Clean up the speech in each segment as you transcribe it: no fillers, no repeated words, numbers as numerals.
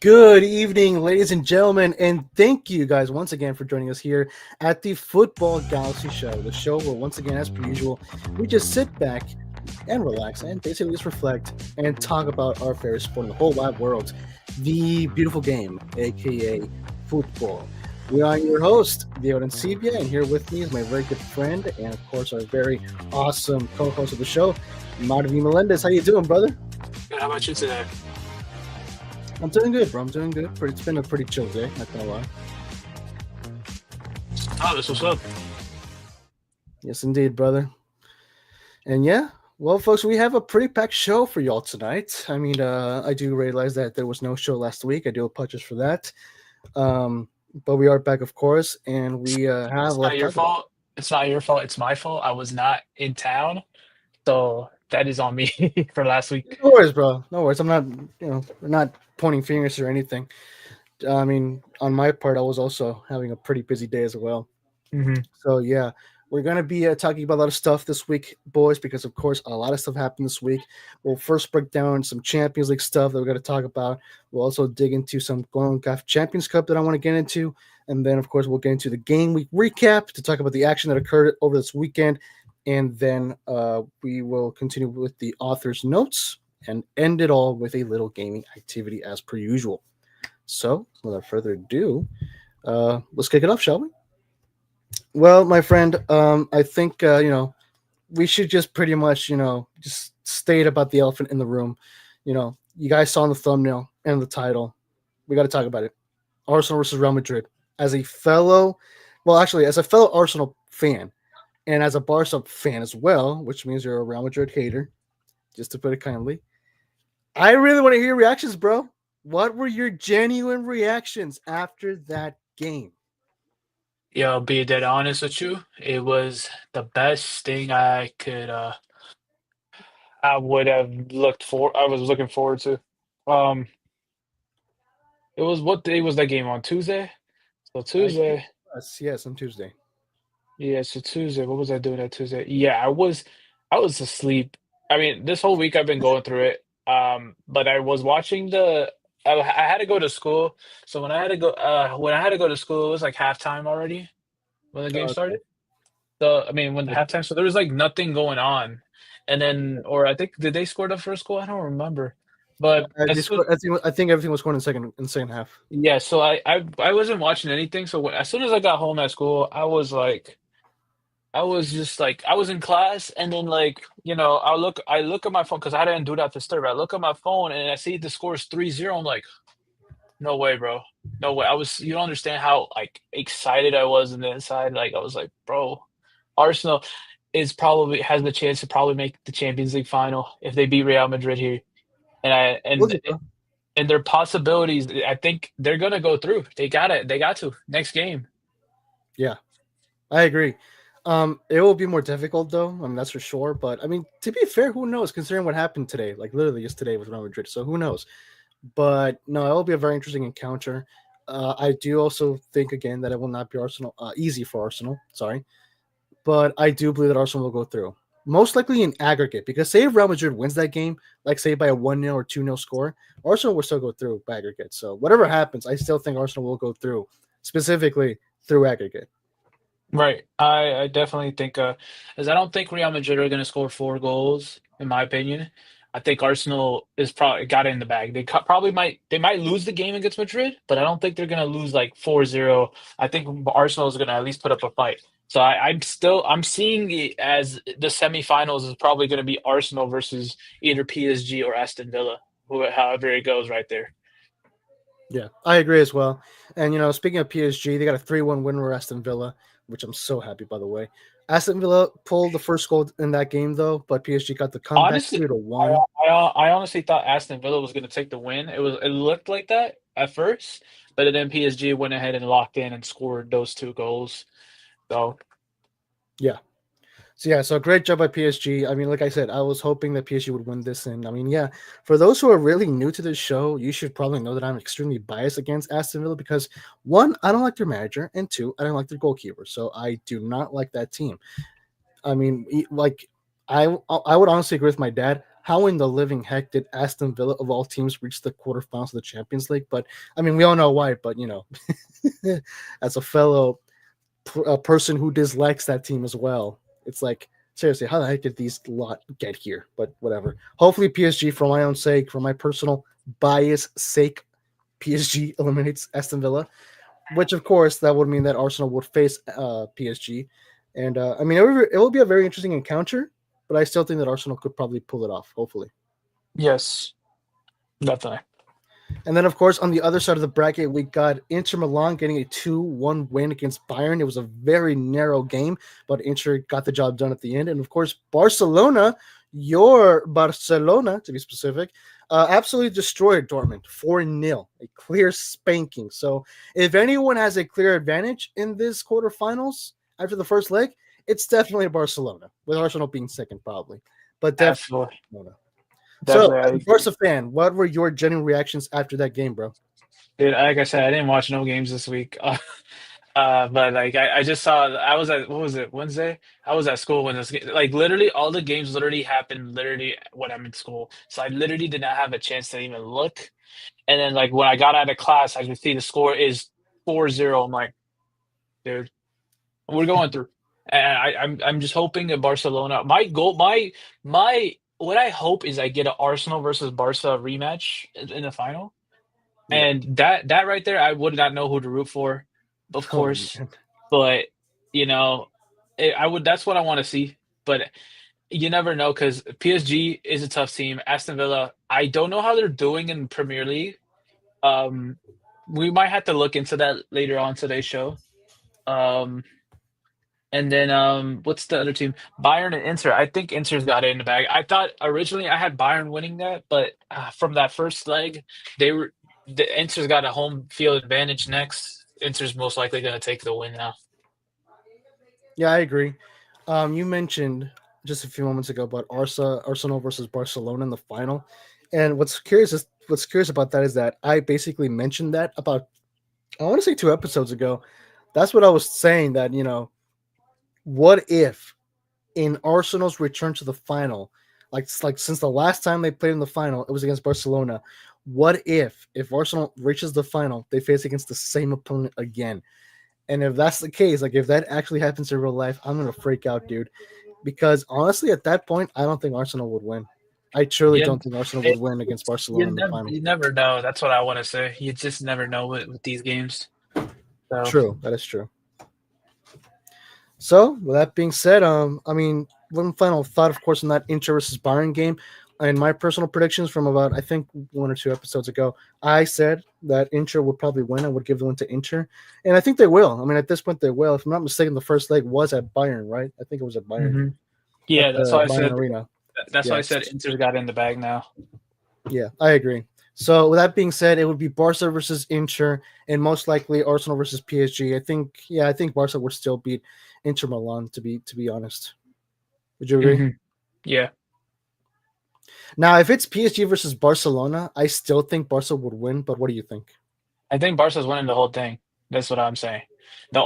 Good evening, ladies and gentlemen, and thank you guys once again for joining us here at the Football Galaxy Show, the show where, once again, as per usual, we just sit back and relax and basically just reflect and talk about our favorite sport in the whole wide world, the beautiful game, aka football. We are your host, the AWCP, and here with me is my very good friend and, of course, our very awesome co-host of the show, Marvin Melendez. How you doing, brother? Good. How about you today? I'm doing good, bro. I'm doing good. It's been a pretty chill day, not gonna lie. Oh, this was up. Yes, indeed, brother. And yeah, well, folks, we have a pretty packed show for y'all tonight. I mean, I do realize that there was no show last week. I do apologize for that. But we are back, of course, and we have It's a lot not to your talk about. fault. It's not your fault. It's my fault. I was not in town, so that is on me for last week. No worries, bro. No worries. I'm not, we're not pointing fingers or anything. I mean, on my part, I was also having a pretty busy day as well. hmm So yeah, we're gonna be talking about a lot of stuff this week, boys, because of course a lot of stuff happened this week. We'll first break down some Champions League stuff that we're gonna talk about. We'll also dig into some Concacaf Champions Cup that I want to get into, and then of course we'll get into the game week recap to talk about the action that occurred over this weekend, and then we will continue with the author's notes and end it all with a little gaming activity as per usual. So without further ado, let's kick it off, shall we? Well, my friend, I think we should just pretty much just state about the elephant in the room. You guys saw in the thumbnail and the title. We got to talk about it. Arsenal versus Real Madrid. As a fellow, well, actually, as a fellow Arsenal fan and as a Barca fan as well, which means you're a Real Madrid hater, just to put it kindly. I really want to hear your reactions, bro. What were your genuine reactions after that game? Yeah, I'll be dead honest with you. It was the best thing I would have looked for. I was looking forward to. Um, it was what day was that game on Tuesday? So I think Tuesday. yes, on Tuesday. Yeah, so Tuesday. What was I doing that Tuesday? Yeah, I was asleep. I mean, this whole week I've been going through it. But I was watching I had to go to school. So when I had to go to school, it was like halftime already when the game Okay. started. So I mean when the halftime, so there was like nothing going on. And then or I think did they score the first goal? I don't remember. But as soon I think everything was going in second half. yeah, so I wasn't watching anything. So as soon as I got home at school, I was just like I was in class and then I look at my phone because I didn't do that to disturb. I look at my phone and I see the score is 3-0. I'm like, no way, bro. No way. You don't understand how like excited I was in the inside. Like I was like, bro, Arsenal is probably has the chance to probably make the Champions League final if they beat Real Madrid here. And I Was it, bro? and their possibilities, I think they're gonna go through. They got to next game. Yeah, I agree. It will be more difficult though. I mean, that's for sure. But I mean, to be fair, who knows? Considering what happened today, like literally just today with Real Madrid, so who knows? But no, it will be a very interesting encounter. I do also think again that it will not be Arsenal easy for Arsenal. Sorry, but I do believe that Arsenal will go through. Most likely in aggregate, because say if Real Madrid wins that game, like say by a 1-0 or 2-0 score, Arsenal will still go through by aggregate. So whatever happens, I still think Arsenal will go through, specifically through aggregate. Right. I definitely think as I don't think Real Madrid are going to score 4 goals in my opinion. I think Arsenal is probably got it in the bag. Probably might lose the game against Madrid, but I don't think they're going to lose like 4-0. I think Arsenal is going to at least put up a fight. So I'm seeing it as the semifinals is probably going to be Arsenal versus either PSG or Aston Villa, however it goes right there. Yeah, I agree as well. And speaking of PSG, they got a 3-1 win over Aston Villa, which I'm so happy by the way. Aston Villa pulled the first goal in that game though, but PSG got the comeback Honestly, 2 to I 1. I honestly thought Aston Villa was going to take the win. It looked like that at first, but then PSG went ahead and locked in and scored those 2 goals. So Yeah. So great job by PSG. I mean, like I said, I was hoping that PSG would win this. And I mean, yeah, for those who are really new to this show, you should probably know that I'm extremely biased against Aston Villa because one, I don't like their manager, and two, I don't like their goalkeeper. So I do not like that team. I mean, like I would honestly agree with my dad. how in the living heck did Aston Villa of all teams reach the quarterfinals of the Champions League? But I mean, we all know why. But as a fellow person who dislikes that team as well, it's like seriously, how the heck did these lot get here? But whatever. Hopefully, PSG, for my own sake, for my personal bias sake, PSG eliminates Aston Villa, which of course that would mean that Arsenal would face PSG, and I mean it will be a very interesting encounter. But I still think that Arsenal could probably pull it off, hopefully. Yes, definitely. And then, of course, on the other side of the bracket, we got Inter Milan getting a 2-1 win against Bayern. It was a very narrow game, but Inter got the job done at the end. And, of course, Barcelona, your Barcelona, to be specific, absolutely destroyed Dortmund 4-0, a clear spanking. So if anyone has a clear advantage in this quarterfinals after the first leg, it's definitely Barcelona, with Arsenal being second probably. But definitely Absolutely. Barcelona. So, Definitely. as a Barca fan, what were your genuine reactions after that game, bro? Dude, like I said, I didn't watch no games this week. But like I just saw I was at what was it, Wednesday? I was at school when like literally all the games literally happened literally when I'm in school. So I literally did not have a chance to even look. And then like when I got out of class, I could see the score is 4-0. I'm like, dude, we're going through. And I'm just hoping that Barcelona. My goal, my what I hope is I get an Arsenal versus Barca rematch in the final. Yeah. And that right there, I would not know who to root for, of Oh course. man. But you know, I would. That's what I want to see. But you never know because PSG is a tough team. Aston Villa, I don't know how they're doing in Premier League. Um, we might have to look into that later on today's show. Um, and then what's the other team? Bayern and Inter. I think Inter's got it in the bag. I thought originally I had Bayern winning that, but from that first leg, the Inter's got a home field advantage next. Inter's most likely going to take the win now. Yeah, I agree. You mentioned just a few moments ago about Arsenal versus Barcelona in the final, and what's curious about that is that I basically mentioned that about I want to say 2 episodes ago. That's what I was saying that what if in Arsenal's return to the final, like since the last time they played in the final, it was against Barcelona. What if Arsenal reaches the final, they face against the same opponent again? And if that's the case, like if that actually happens in real life, I'm gonna freak out, dude. Because honestly, at that point, I don't think Arsenal would win. I truly Yeah, don't think Arsenal would it, win against Barcelona in the final. you never know. That's what I want to say. You just never know with these games. So True, that is true. So, with that being said, I mean, one final thought, of course, on that Inter versus Bayern game, and my personal predictions from about I think 1 or 2 episodes ago, I said that Inter would probably win. I would give the win to Inter, and I think they will. I mean, at this point, they will. If I'm not mistaken, the first leg was at Bayern, right? I think it was at Bayern mhm. at Yeah, that's the why I Bayern said Arena. that's why I Yes. said Inter's got it in the bag now. Yeah, I agree. So with that being said, it would be Barca versus Inter, and most likely Arsenal versus PSG. I think Barca would still beat Inter Milan. To be honest, would you agree? Hmm. Yeah. Now, if it's PSG versus Barcelona, I still think Barca would win. But what do you think? I think Barca's winning the whole thing. That's what I'm saying. The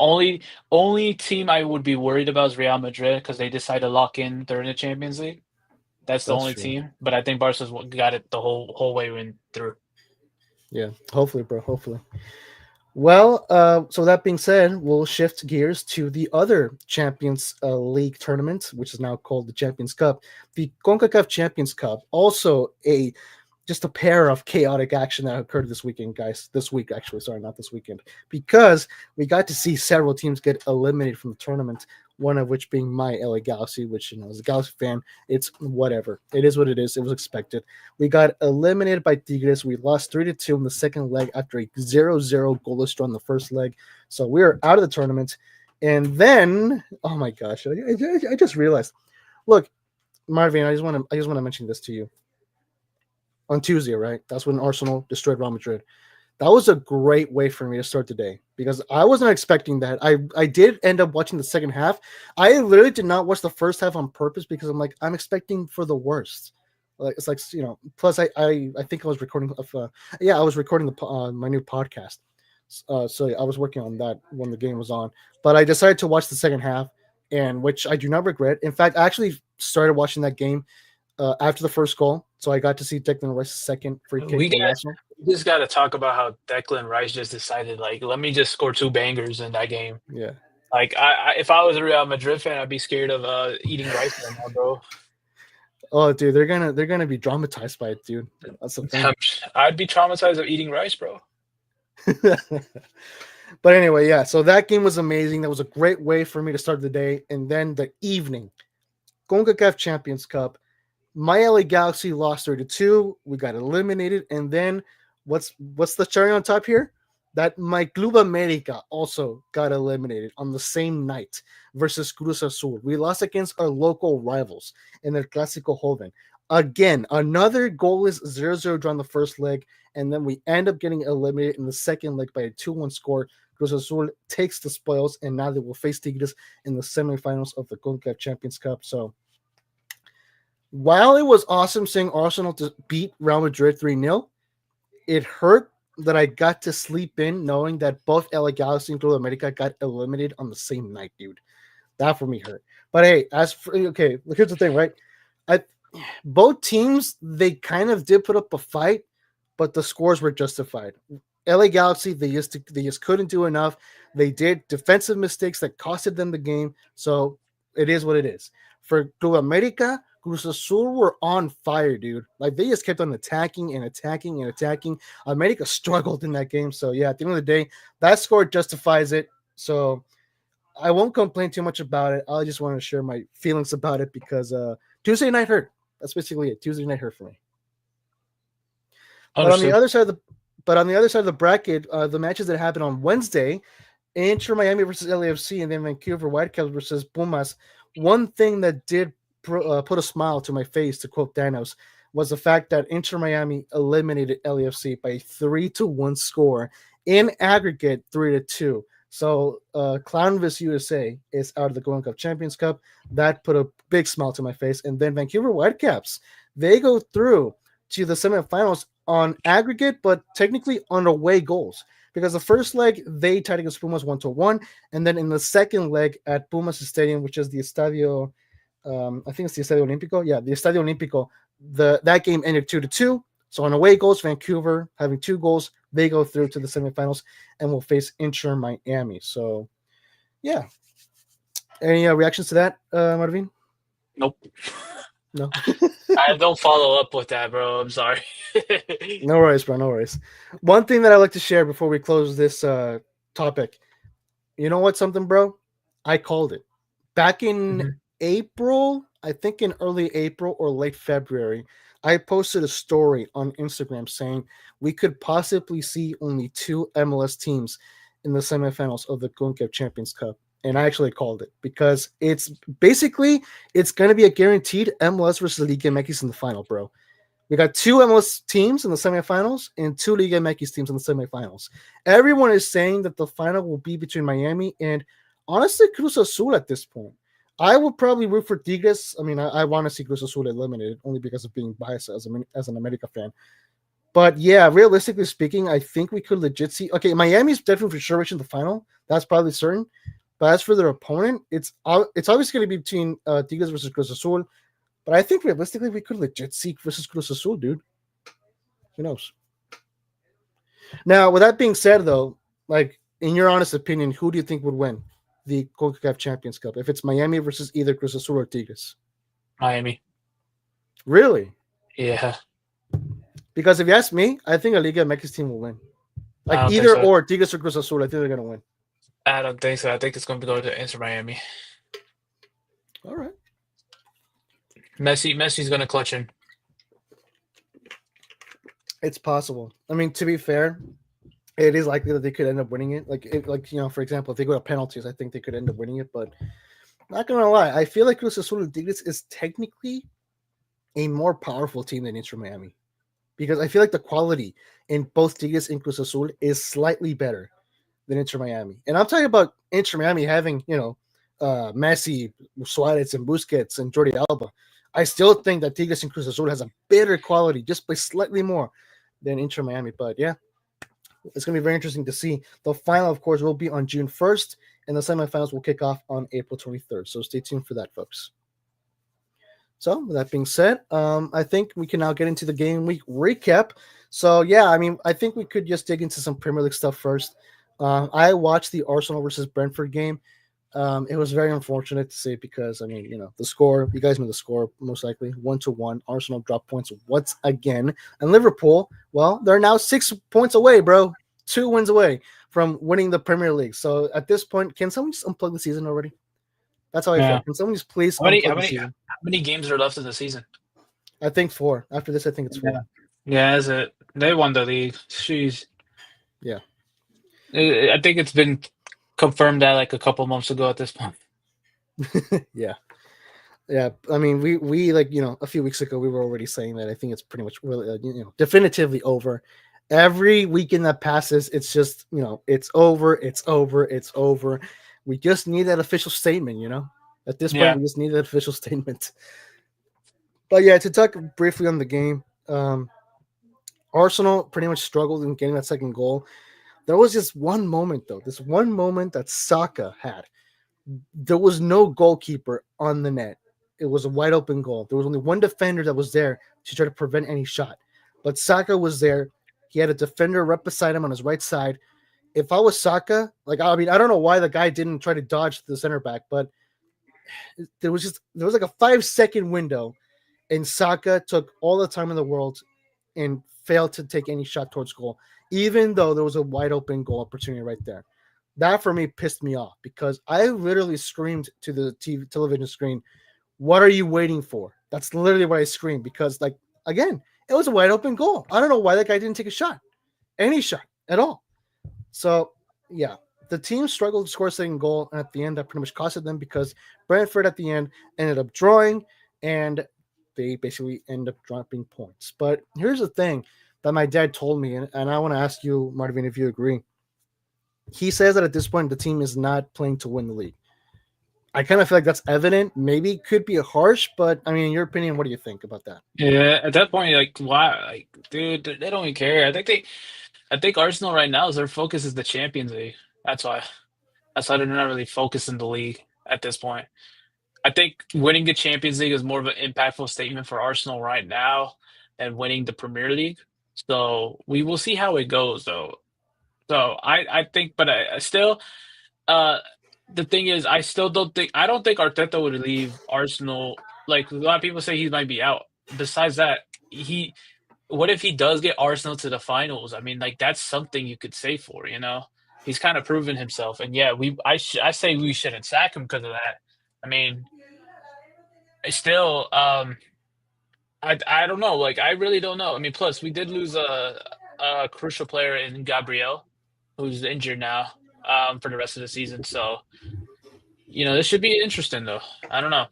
only team I would be worried about is Real Madrid because they decide to lock in. They're in the Champions League. That's the That's only true. team. But I think Barca's got it the whole way in through. Yeah, hopefully, bro. Hopefully. Well, so that being said, we'll shift gears to the other Champions League tournament, which is now called the Champions Cup, the Concacaf Champions Cup. Also, a just a pair of chaotic action that occurred this weekend, guys. This week, actually, sorry, not this weekend, because we got to see several teams get eliminated from the tournament. One of which being my LA Galaxy, which as a Galaxy fan, it's whatever. It is what it is. It was expected. We got eliminated by Tigres. We lost 3-2 in the second leg after a 0-0 goalless draw in the first leg. So we are out of the tournament. And then, oh my gosh, I just realized. Look, Marvin, I just want to mention this to you on Tuesday, right? That's when Arsenal destroyed Real Madrid. That was a great way for me to start the day because I wasn't expecting that. I did end up watching the second half. I literally did not watch the first half on purpose because I'm expecting for the worst. Like it's like Plus, I think I was recording. I was recording my new podcast. So I was working on that when the game was on. But I decided to watch the second half, and which I do not regret. In fact, I actually started watching that game after the first goal. So I got to see Declan Rice's second free kick We got golazo. we just got to talk about how Declan Rice just decided, like, let me just score 2 bangers in that game. Yeah. Like, if I was a Real Madrid fan, I'd be scared of eating rice right now, bro. Oh, dude, they're gonna be dramatized by it, dude. That's the thing. I'd be traumatized of eating rice, bro. But anyway, yeah. So that game was amazing. That was a great way for me to start the day, and then the evening, Concacaf Champions Cup. My LA Galaxy lost 3-2. We got eliminated, and then what's the cherry on top here? That my Club America also got eliminated on the same night versus Cruz Azul. We lost against our local rivals in the Clásico Joven. Again, another goalless 0-0 draw in the first leg, and then we end up getting eliminated in the second leg by a 2-1 score. Cruz Azul takes the spoils, and now they will face Tigres in the semifinals of the CONCACAF Champions Cup. So, while it was awesome seeing Arsenal to beat Real Madrid 3-0, it hurt that I got to sleep in knowing that both LA Galaxy and Club America got eliminated on the same night, dude. That for me hurt. But hey, okay, here's the thing, right? Both teams, they kind of did put up a fight, but the scores were justified. LA Galaxy, they just couldn't do enough. They did defensive mistakes that costed them the game. So it is what it is. For Club America, Cruz Azul were on fire, dude. Like they just kept on attacking and attacking and attacking. America struggled in that game. So yeah, at the end of the day, that score justifies it. So I won't complain too much about it. I just want to share my feelings about it because Tuesday night hurt. That's basically it. Tuesday night hurt for me. But on the Understood. other side of the bracket, the matches that happened on Wednesday, Inter Miami versus LAFC, and then Vancouver Whitecaps versus Pumas. One thing that did put a smile to my face, to quote Thanos, was the fact that Inter Miami eliminated LAFC by a 3-1 score in aggregate, 3-2. So Clownvis USA is out of the Concacaf Champions Cup. That put a big smile to my face. And then Vancouver Whitecaps, they go through to the semifinals on aggregate, but technically on away goals. Because the first leg, they tied against Pumas 1-1. And then in the second leg at Pumas Stadium, which is the Estadio, I think it's the Estadio Olímpico. Yeah, the Estadio Olímpico. That game ended 2-2. So on away goals, Vancouver having 2 goals, they go through to the semifinals and will face Inter Miami. So, yeah. Any reactions to that, Marvin? Nope. No. I don't follow up with that, bro. I'm sorry. No worries, bro. No worries. One thing that I'd like to share before we close this topic. You know what, something, bro? I called it. Back in April, I think in early April or late February, I posted a story on Instagram saying we could possibly see only 2 MLS teams in the semifinals of the CONCACAF Champions Cup. And I actually called it because it's going to be a guaranteed MLS versus Liga MX in the final, bro. We got 2 MLS teams in the semifinals and 2 Liga MX teams in the semifinals. Everyone is saying that the final will be between Miami and, honestly, Cruz Azul at this point. I would probably root for Tigres. I mean, I want to see Cruz Azul eliminated only because of being biased as an America fan. But yeah, realistically speaking, I think we could legit see. Okay, Miami's definitely for sure reaching the final. That's probably certain. But as for their opponent, it's obviously going to be between Tigres versus Cruz Azul. But I think realistically, we could legit see versus Cruz Azul, dude. Who knows? Now, with that being said, though, like in your honest opinion, who do you think would win the CONCACAF Champions Cup if it's Miami versus either Cruz Azul or Tigres? Miami. Really? Yeah. Because if you ask me, I think a Liga MX team will win. I Like don't think either so. or, Tigres or Cruz Azul, I think they're gonna win. I don't think so. I think it's going to go to Inter Miami. All right. Messi's going to clutch in. It's possible. I mean, to be fair, it is likely that they could end up winning it. For example, if they go to penalties, I think they could end up winning it. But not gonna lie, I feel like Cruz Azul and Tigres is technically a more powerful team than Inter Miami because I feel like the quality in both Tigres and Cruz Azul is slightly better than Inter Miami. And I'm talking about Inter Miami having, Messi, Suarez, and Busquets and Jordi Alba. I still think that Tigres and Cruz Azul has a better quality, just by slightly more than Inter Miami. But yeah, it's going to be very interesting to see. The final, of course, will be on June 1st, and the semifinals will kick off on April 23rd. So stay tuned for that, folks. So with that being said, I think we can now get into the game week recap. So yeah, I mean, I think we could just dig into some Premier League stuff first. I watched the Arsenal versus Brentford game. It was very unfortunate to see because I mean, the score. You guys know the score most likely 1-1. Arsenal dropped points once again, and Liverpool. Well, they're now 6 points away, bro. 2 wins away from winning the Premier League. So at this point, can someone just unplug the season already? That's how I feel. Yeah. Can someone just please How many how unplug the many season? how many games are left in the season? I think 4. After this, I think it's Yeah. 4. Yeah, is it? They won the league. Jeez. Yeah. I think it's been confirmed that like a couple months ago at this point. Yeah. Yeah. I mean, we like, a few weeks ago, we were already saying that I think it's pretty much really, definitively over. Every weekend that passes, it's just, it's over, it's over, it's over. We just need that official statement. At this point, Yeah. we just need that official statement. But yeah, to talk briefly on the game, Arsenal pretty much struggled in getting that second goal. There was just one moment, though, this one moment that Saka had. There was no goalkeeper on the net. It was a wide open goal. There was only one defender that was there to try to prevent any shot. But Saka was there. He had a defender right beside him on his right side. If I was Saka, like, I mean, I don't know why the guy didn't try to dodge the center back, but there was like a 5-second window, and Saka took all the time in the world and failed to take any shot towards goal, even though there was a wide open goal opportunity right there. That for me pissed me off because I literally screamed to the television screen, "What are you waiting for?" That's literally what I screamed because, like, again, it was a wide open goal. I don't know why that guy didn't take a shot, any shot at all. So yeah, the team struggled to score a second goal, and at the end, that pretty much costed them because Brentford at the end ended up drawing, and they basically end up dropping points. But here's the thing that my dad told me, and I want to ask you, Marvin, if you agree. He says that at this point, the team is not playing to win the league. I kind of feel like that's evident. Maybe it could be harsh, but I mean, in your opinion, what do you think about that? Yeah, at that point, like, why, like, dude, they don't even care. I think Arsenal right now is their focus is the Champions League. That's why. That's why they're not really focused in the league at this point. I think winning the Champions League is more of an impactful statement for Arsenal right now than winning the Premier League. So we will see how it goes, though. So I think, but I still, uh, the thing is, I don't think Arteta would leave Arsenal. Like a lot of people say, he might be out. Besides that, he what if he does get Arsenal to the finals? I mean, like that's something you could say for, you know? He's kind of proven himself. And yeah, I say we shouldn't sack him because of that. I mean, I still I don't know. Like I really don't know. I mean, plus we did lose a crucial player in Gabriel, who's injured now for the rest of the season. So, you know, this should be interesting though. I don't know.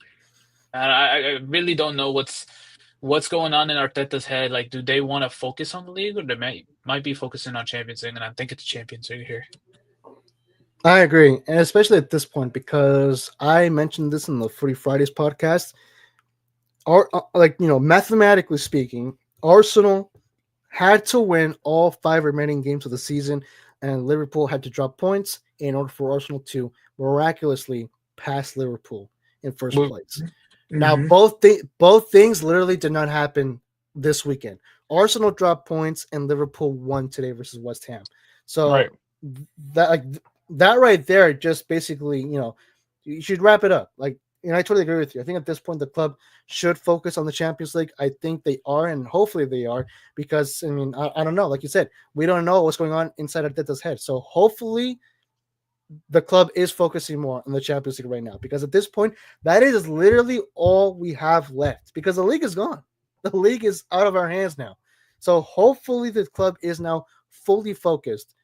I really don't know what's going on in Arteta's head. Like, do they want to focus on the league, or they might be focusing on Champions League? And I think it's Champions League here. I agree, and especially at this point because I mentioned this in the Footy Fridays podcast. Like mathematically speaking, Arsenal had to win all 5 remaining games of the season, and Liverpool had to drop points in order for Arsenal to miraculously pass Liverpool in first place. Now, Mm-hmm. both things literally did not happen this weekend. Arsenal dropped points, and Liverpool won today versus West Ham. Right. So that like that right there, just basically, you should wrap it up. Like, I totally agree with you. I think at this point the club should focus on the Champions League. I think they are, and hopefully they are, because I mean, I don't know. Like you said, we don't know what's going on inside Arteta's head. So hopefully the club is focusing more on the Champions League right now, because at this point, that is literally all we have left, because the league is gone. The league is out of our hands now. So hopefully the club is now fully focused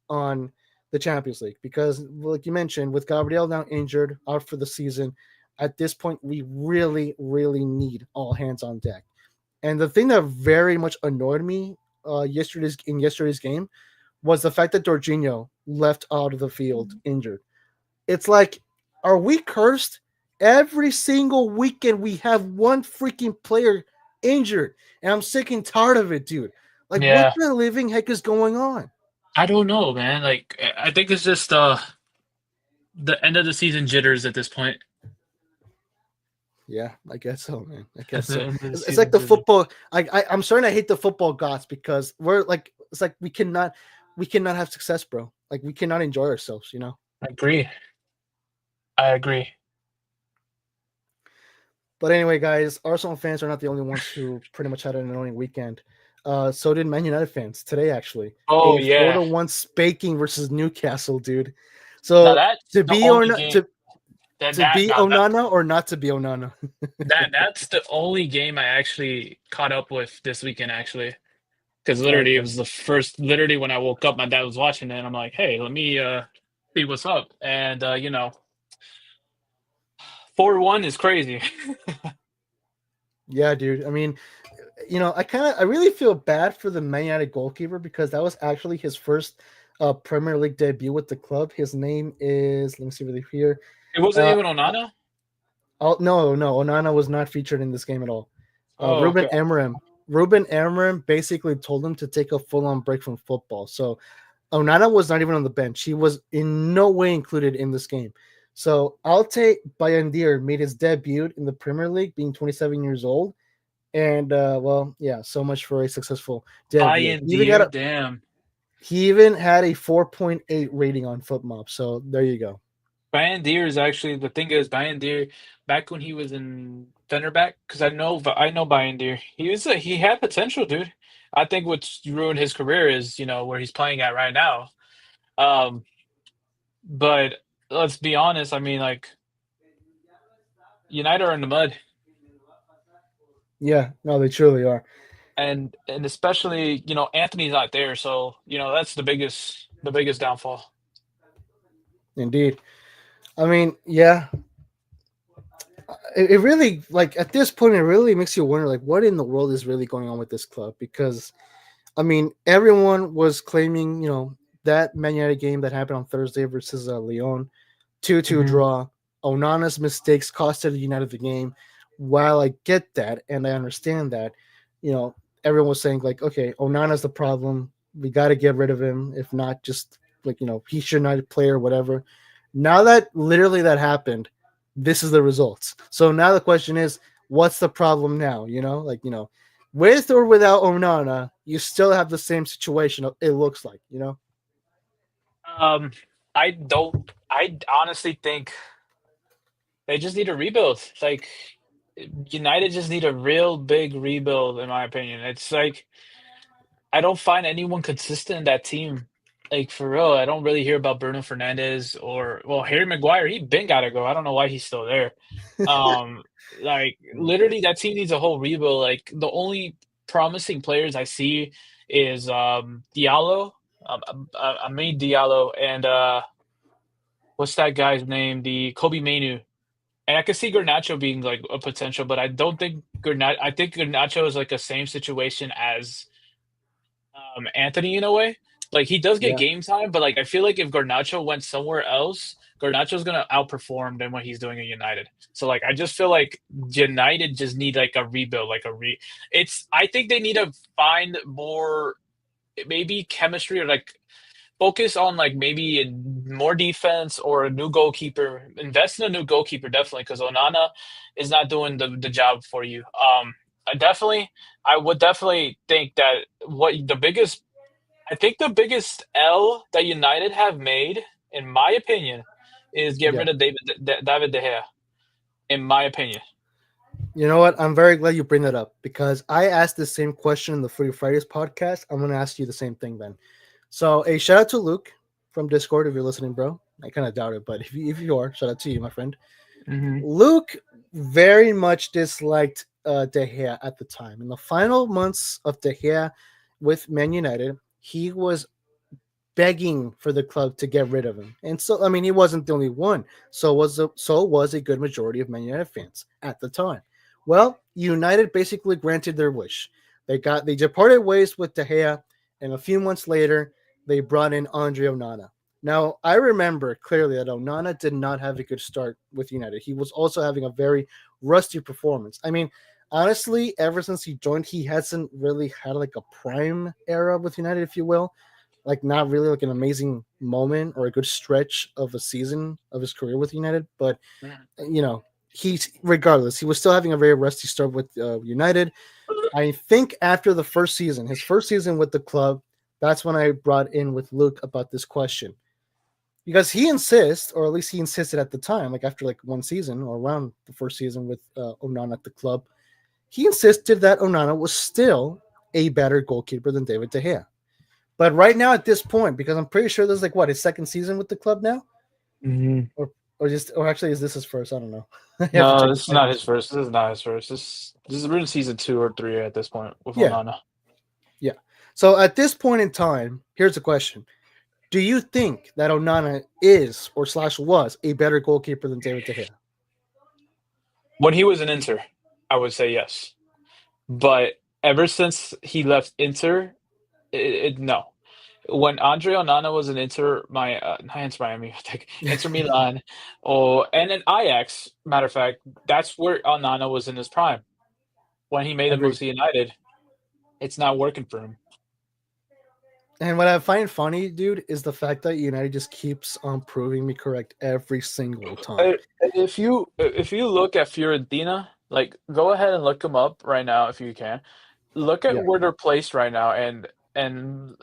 on the Champions League, because like you mentioned, with Gabriel now injured out for the season, at this point we really, really need all hands on deck. And the thing that very much annoyed me yesterday's game was the fact that Jorginho left out of the field injured. It's like, are we cursed? Every single weekend we have one freaking player injured, and I'm sick and tired of it, dude. Like, what Yeah. the living heck is going on? I don't know, man. Like I think it's just the end of the season jitters at this point. Yeah, I guess so, man. I guess at the so. end of the It's like season the for me. football. I'm starting to hate the football gods because we're like, it's like we cannot have success, bro. Like we cannot enjoy ourselves, you know. I agree. I agree. But anyway, guys, Arsenal fans are not the only ones who pretty much had an annoying weekend. So did Man United fans today, actually. Oh A four yeah. to one spanking versus Newcastle, dude. Now So that's to the be or only not game to be now that Onana or not to be Onana. that's the only game I actually caught up with this weekend actually. Because literally it Okay. was the first literally when I woke up, my dad was watching it and I'm like, hey, let me see what's up. And 4-1 is crazy. Yeah, dude. I mean, I really feel bad for the Man United goalkeeper because that was actually his first Premier League debut with the club. His name is, let me see really here. It wasn't Uh, even Onana? oh no, Onana was not featured in this game at all. Oh, Ruben okay. Amorim. Ruben Amorim basically told him to take a full-on break from football. So Onana was not even on the bench. He was in no way included in this game. So Altay Bayındır made his debut in the Premier League, being 27 years old. And well, yeah, so much for a successful debut. Bayern Deer, damn. He even had a 4.8 rating on FootMob. So there you go. Bayern Deer is actually the thing is Bayern Deer back when he was in Fenerbahce because I know Bayern Deer. He had potential, dude. I think what's ruined his career is where he's playing at right now. Um, but let's be honest. I mean, like United are in the mud, Yeah, no, they truly are. and especially Anthony's not there, so that's the biggest downfall. Indeed. I mean, yeah, it really, like, at this point, it really makes you wonder, like, what in the world is really going on with this club? Because I mean, everyone was claiming, that Man United game that happened on Thursday versus Lyon, 2-2 Hmm. draw. Onana's mistakes costed United the game. While I get that and I understand that, you know, everyone was saying, like, okay, Onana's the problem. We got to get rid of him. If not, just like, he should not play or whatever. Now that literally that happened, this is the results. So now the question is, what's the problem now? With or without Onana, you still have the same situation. It looks like. Um, I don't. I honestly think they just need a rebuild. Like United just need a real big rebuild, in my opinion. It's like I don't find anyone consistent in that team. Like for real, I don't really hear about Bruno Fernandez or Harry Maguire. He been gotta go. I don't know why he's still there. Um, like literally, that team needs a whole rebuild. Like the only promising players I see is Diallo, Amid Diallo, and what's that guy's name? The Kobe Mainu. And I can see Garnacho being like a potential, but I don't think Garnacho. I think Garnacho is like a same situation as Anthony in a way. Like he does get Yeah. game time, but like I feel like if Garnacho went somewhere else, Garnacho's gonna outperform than what he's doing at United. So like I just feel like United just need like a rebuild, like a re. It's I think they need to find more maybe chemistry or like focus on like maybe more defense or a new goalkeeper. Invest in a new goalkeeper definitely because Onana is not doing the job for you. I would definitely think that what the biggest I think the biggest L that United have made, in my opinion, is get Yeah. rid of David De Gea. In my opinion. You know what? I'm very glad you bring that up because I asked the same question in the Free Fridays podcast. I'm going to ask you the same thing then. So, a shout out to Luke from Discord if you're listening, bro. I kind of doubt it, but if you are, shout out to you, my friend. Hmm. Luke very much disliked De Gea at the time. In the final months of De Gea with Man United, he was begging for the club to get rid of him. And so, I mean, he wasn't the only one. So was a good majority of Man United fans at the time. Well, United basically granted their wish. They departed ways with De Gea, and a few months later, they brought in Andre Onana. Now, I remember clearly that Onana did not have a good start with United. He was also having a very rusty performance. I mean, honestly, ever since he joined, he hasn't really had like a prime era with United, if you will, like not really like an amazing moment or a good stretch of a season of his career with United. But he's regardless, he was still having a very rusty start with United. I think after the first season, his first season with the club, that's when I brought in with Luke about this question. Because he insists, or at least he insisted at the time, like after like one season or around the first season with Onana at the club, he insisted that Onana was still a better goalkeeper than David De Gea. But right now at this point, because I'm pretty sure this is like what, his second season with the club now? Mm-hmm. Or actually is this his first? I don't know. I have to No, check this is not his first. This is not his first. This is we're in season 2 or 3 at this point with Yeah. Onana. Yeah. So at this point in time, here's the question. Do you think that Onana is or / was a better goalkeeper than David De Gea? When he was in Inter, I would say yes. But ever since he left Inter, no. When Andre Onana was in Inter, not Inter Miami, I think Inter Milan, and in Ajax, matter of fact, that's where Onana was in his prime. When he made the move Agreed. to United, it's not working for him. And what I find funny, dude, is the fact that United just keeps on proving me correct every single time. If you look at Fiorentina, like go ahead and look them up right now if you can. Look at Yeah. where they're placed right now, and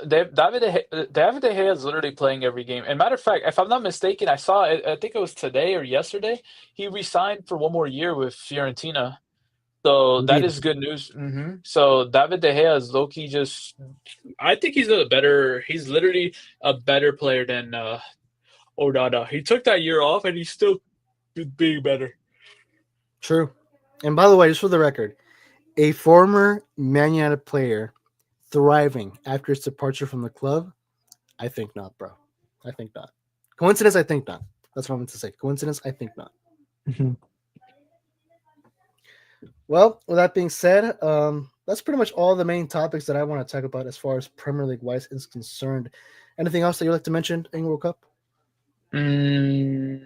David De Gea is literally playing every game. And matter of fact, if I'm not mistaken, I saw it. I think it was today or yesterday. He re-signed for one more year with Fiorentina, so that Indeed. is good news. So David De Gea is low key just. I think he's a better. He's literally a better player than Onana. He took that year off, and he's still being better. True. And by the way, just for the record, a former Man United player thriving after his departure from the club? I think not, bro. I think not. Coincidence? I think not. That's what I meant to say. Coincidence? I think not. Well, with that being said, that's pretty much all the main topics that I want to talk about as far as Premier League wise is concerned. Anything else that you'd like to mention in World Cup? From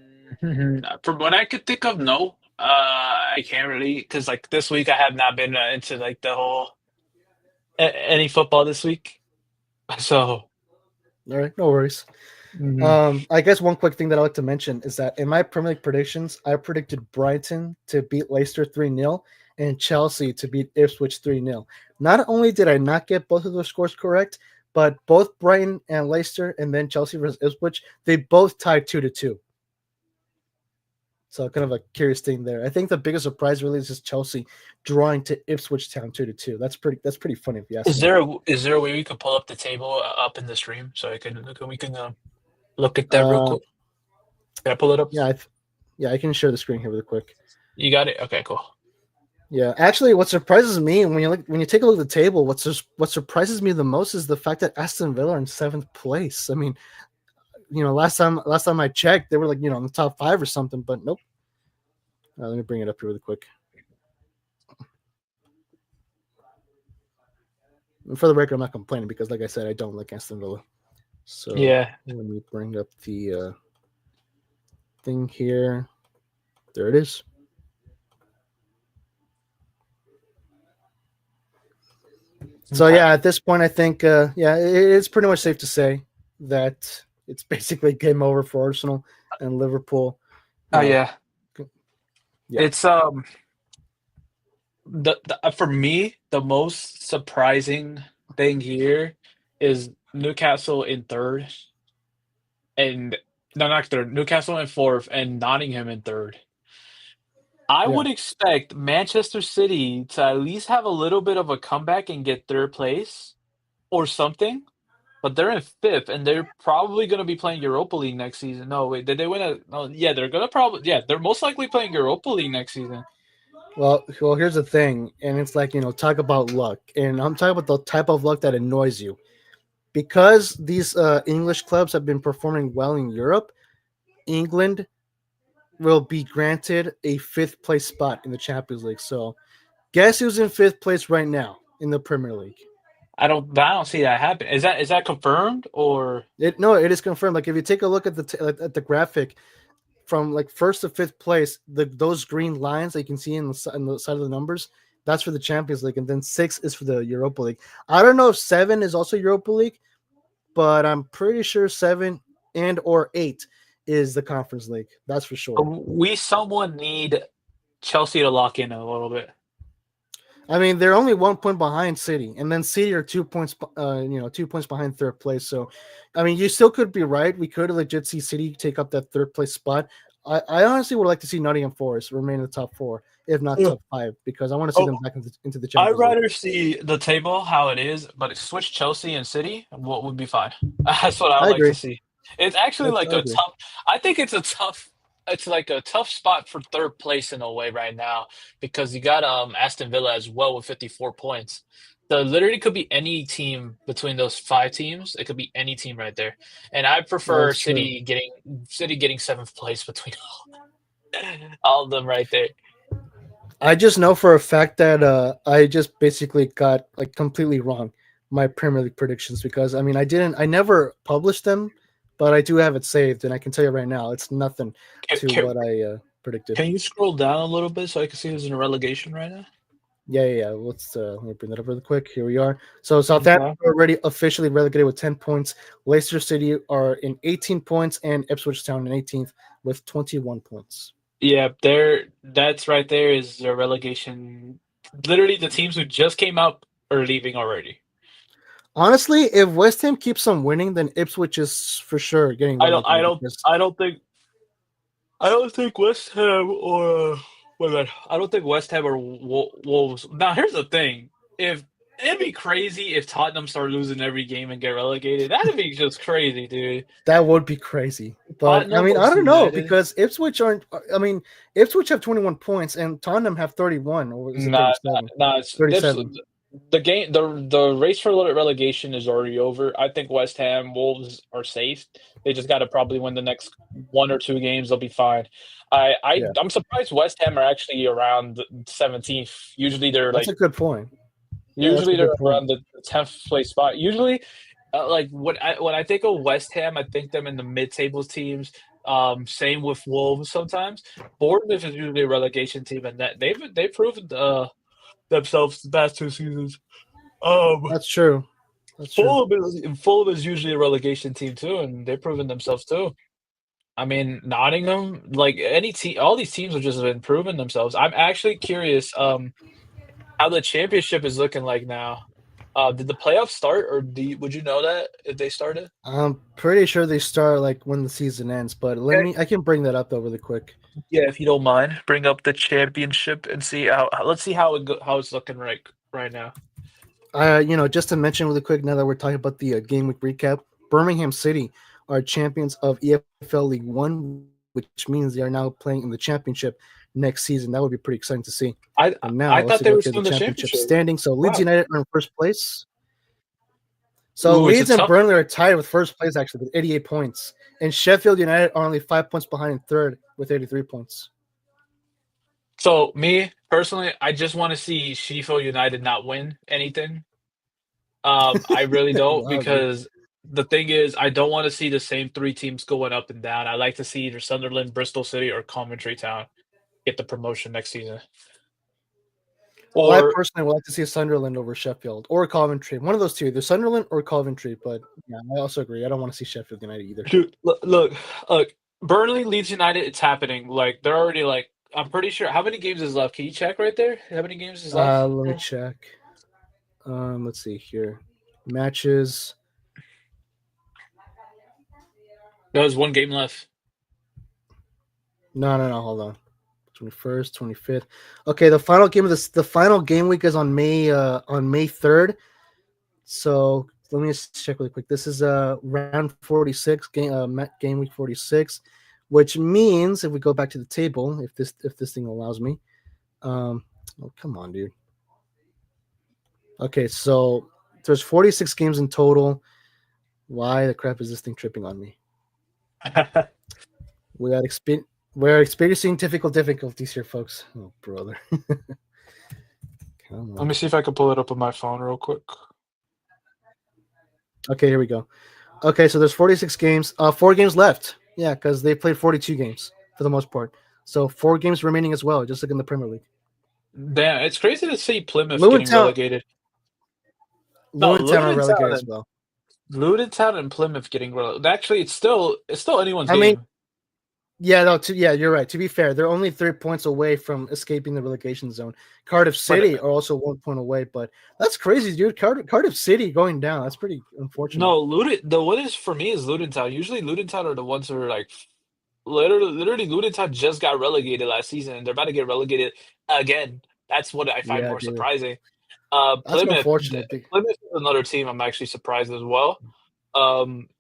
what I could think of, no. I can't really because like this week I have not been into like the whole any football this week. So All right, no worries. mhm. I guess one quick thing that I like to mention is that in my Premier League predictions, I predicted Brighton to beat Leicester 3-0 and Chelsea to beat Ipswich 3-0. Not only did I not get both of those scores correct, but both Brighton and Leicester and then Chelsea versus Ipswich, they both tied 2-2. So kind of a curious thing there. I think the biggest surprise really is just Chelsea drawing to Ipswich Town 2-2. That's pretty funny if you ask Is me. there a way we could pull up the table up in the stream so we can look at that real quick? Can I pull it up? Yeah, I can share the screen here really quick. You got it. Okay, cool. Yeah, actually, what surprises me when you take a look at the table, what surprises me the most is the fact that Aston Villa are in 7th place. I mean, last time I checked, they were like in the top 5 or something, but nope. Let me bring it up here really quick. And for the record, I'm not complaining because, like I said, I don't like Aston Villa. So yeah, let me bring up the thing here. There it is. So okay. yeah, at this point, I think it's pretty much safe to say that it's basically game over for Arsenal and Liverpool. Oh yeah. Yeah. It's for me the most surprising thing here is Newcastle in 3rd and no, not 3rd. Newcastle in 4th and Nottingham in 3rd. I Yeah. would expect Manchester City to at least have a little bit of a comeback and get 3rd place or something. But they're in 5th, and they're probably going to be playing Europa League next season. No, wait, did they win a? Oh, yeah, they're most likely playing Europa League next season. Well, here's the thing, and it's like talk about luck, and I'm talking about the type of luck that annoys you, because these English clubs have been performing well in Europe. England will be granted a 5th place spot in the Champions League. So, guess who's in 5th place right now in the Premier League? I don't see that happen. Is that confirmed or? No, it is confirmed. Like if you take a look at the graphic from like 1st to 5th place, those green lines that you can see on the side of the numbers, that's for the Champions League, and then 6 is for the Europa League. I don't know if 7 is also Europa League, but I'm pretty sure 7 and or 8 is the Conference League. That's for sure. We someone need Chelsea to lock in a little bit. I mean, they're only 1 point behind City, and then City are 2 points, 2 points behind third place. So, I mean, you still could be right. We could legit see City take up that third place spot. I honestly would like to see Nottingham Forest remain in the top 4, if not top 5, because I want to see them back into the I'd Champions League. rather see the table how it is, but switch Chelsea and City, what would be fine. That's what I would I like to agree. see. It's actually like I a agree. tough. I think it's a tough. It's like a tough spot for third place in a way right now because you got Aston Villa as well with 54 points. So literally could be any team between those 5 teams. It could be any team right there, and I prefer That's true. City getting 7th place between all of them right there. I just know for a fact that I just basically got like completely wrong my Premier League predictions because I mean I never published them, but I do have it saved, and I can tell you right now it's nothing to Can, what I predicted. can you scroll down a little bit so I can see who's in relegation right now? Yeah. Let me bring that up really quick. Here we are. So Southampton Okay. are already officially relegated with 10 points. Leicester City are in 18 points, and Ipswich Town in 18th with 21 points. Yeah, that's right there is the relegation. Literally, the teams who just came out are leaving already. Honestly, if West Ham keeps on winning, then Ipswich is for sure getting I don't, I relegated don't, because I don't think, I don't think West Ham or wait a minute, I don't think West Ham or Wolves. Now, here's the thing: if it'd be crazy if Tottenham start losing every game and get relegated, that'd be just crazy, dude. that would be crazy. But I Tottenham mean, I versus don't know United. because Ipswich aren't. I mean, Ipswich have 21 points and Tottenham have 31, or is it Nah, nah, 37? nah. It's, this, 37. the game, the race for relegation is already over. I think West Ham Wolves are safe. They just got to probably win the next 1 or 2 games. They'll be fine. Yeah, I'm surprised West Ham are actually around the 17th. that's a good point. Yeah, that's a Usually they're good point. around the 10th place spot. Usually, like when I think of West Ham, I think them in the mid-table teams. Same with Wolves sometimes. Bournemouth is usually a relegation team, and that they've proven themselves the past 2 seasons. Um, That's true. That's true. Fulham is usually a relegation team too, and they've proven themselves too. I mean, Nottingham, like any team, all these teams have just been proving themselves. I'm actually curious, how the championship is looking like now. Did the playoffs start, or would you know that if they started? I'm pretty sure they start like when the season ends, but Okay. I can bring that up though really quick. Yeah, if you don't mind, bring up the championship and see let's see how it's looking right now. Just to mention really quick, now that we're talking about the game week recap, Birmingham City are champions of EFL League One, which means they are now playing in the championship next season. That would be pretty exciting to see. I And now I let's thought take they a were look at still the in the championship championship. standing. So Leeds Wow. United are in first place. So Ooh, it's a Leeds and tough. Burnley are tied with first place actually with 88 points, and Sheffield United are only 5 points behind in third with 83 points. So me personally, I just want to see Sheffield United not win anything. I really don't Wow, dude. because the thing is, I don't want to see the same 3 teams going up and down. I like to see either Sunderland, Bristol City, or Coventry Town get the promotion next season. Well, I Or personally would like to see Sunderland over Sheffield or Coventry. One of those two, either Sunderland or Coventry. But yeah, I also agree. I don't want to see Sheffield United either. dude, look, Burnley, Leeds United, it's happening. Like they're already like. I'm pretty sure. How many games is left? Can you check right there? How many games is left? Let me check. Let's see here. Matches. There's 1 game left. No. Hold on. 21st, 25th. Okay, the final game week is on May 3rd. So let me just check really quick. This is round 46 game week 46, which means if we go back to the table, if this thing allows me. Oh come on, dude. Okay, so there's 46 games in total. Why the crap is this thing tripping on me? We're experiencing technical difficulties here, folks. Oh, brother. Come Let on. me see if I can pull it up on my phone real quick. Okay, here we go. Okay, so there's 46 games. 4 games left. Yeah, because they played 42 games for the most part. So 4 games remaining as well, just like in the Premier League. Damn, it's crazy to see Plymouth Luton getting Town, relegated. No, Luton Town are relegated as well. Luton Town and Plymouth getting relegated. Actually, it's still anyone's I mean, game. Yeah, no, yeah, you're right. To be fair, they're only 3 points away from escaping the relegation zone. Cardiff But City are also 1 point away, but that's crazy, dude. Cardiff City going down. That's pretty unfortunate. no, Luton. The one is for me is Luton Town. Usually Luton Town are the ones who are like literally Luton Town just got relegated last season, and they're about to get relegated again. That's what I find Yeah, more dude. surprising. That's Plymouth. unfortunate. Plymouth is another team I'm actually surprised as well.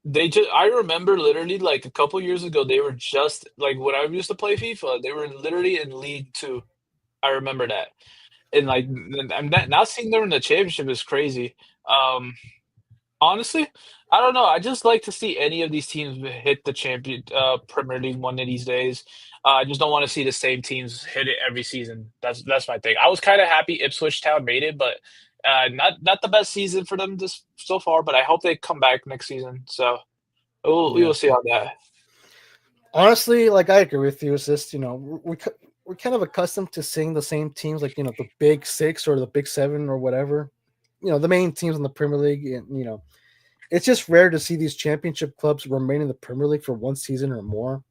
They just I remember literally like a couple years ago they were just like when I used to play FIFA, they were literally in League Two. I remember that. And like and now seeing them in the championship is crazy. Um, Honestly, I don't know. I just like to see any of these teams hit the Premier League one of these days. I just don't want to see the same teams hit it every season. That's my thing. I was kind of happy Ipswich Town made it, but not the best season for them this so far. But I hope they come back next season. So we Yeah. will see on that. Honestly, like I agree with you. It's just we're kind of accustomed to seeing the same teams, like the big six or the big seven or whatever. The main teams in the Premier League, and it's just rare to see these championship clubs remain in the Premier League for one season or more.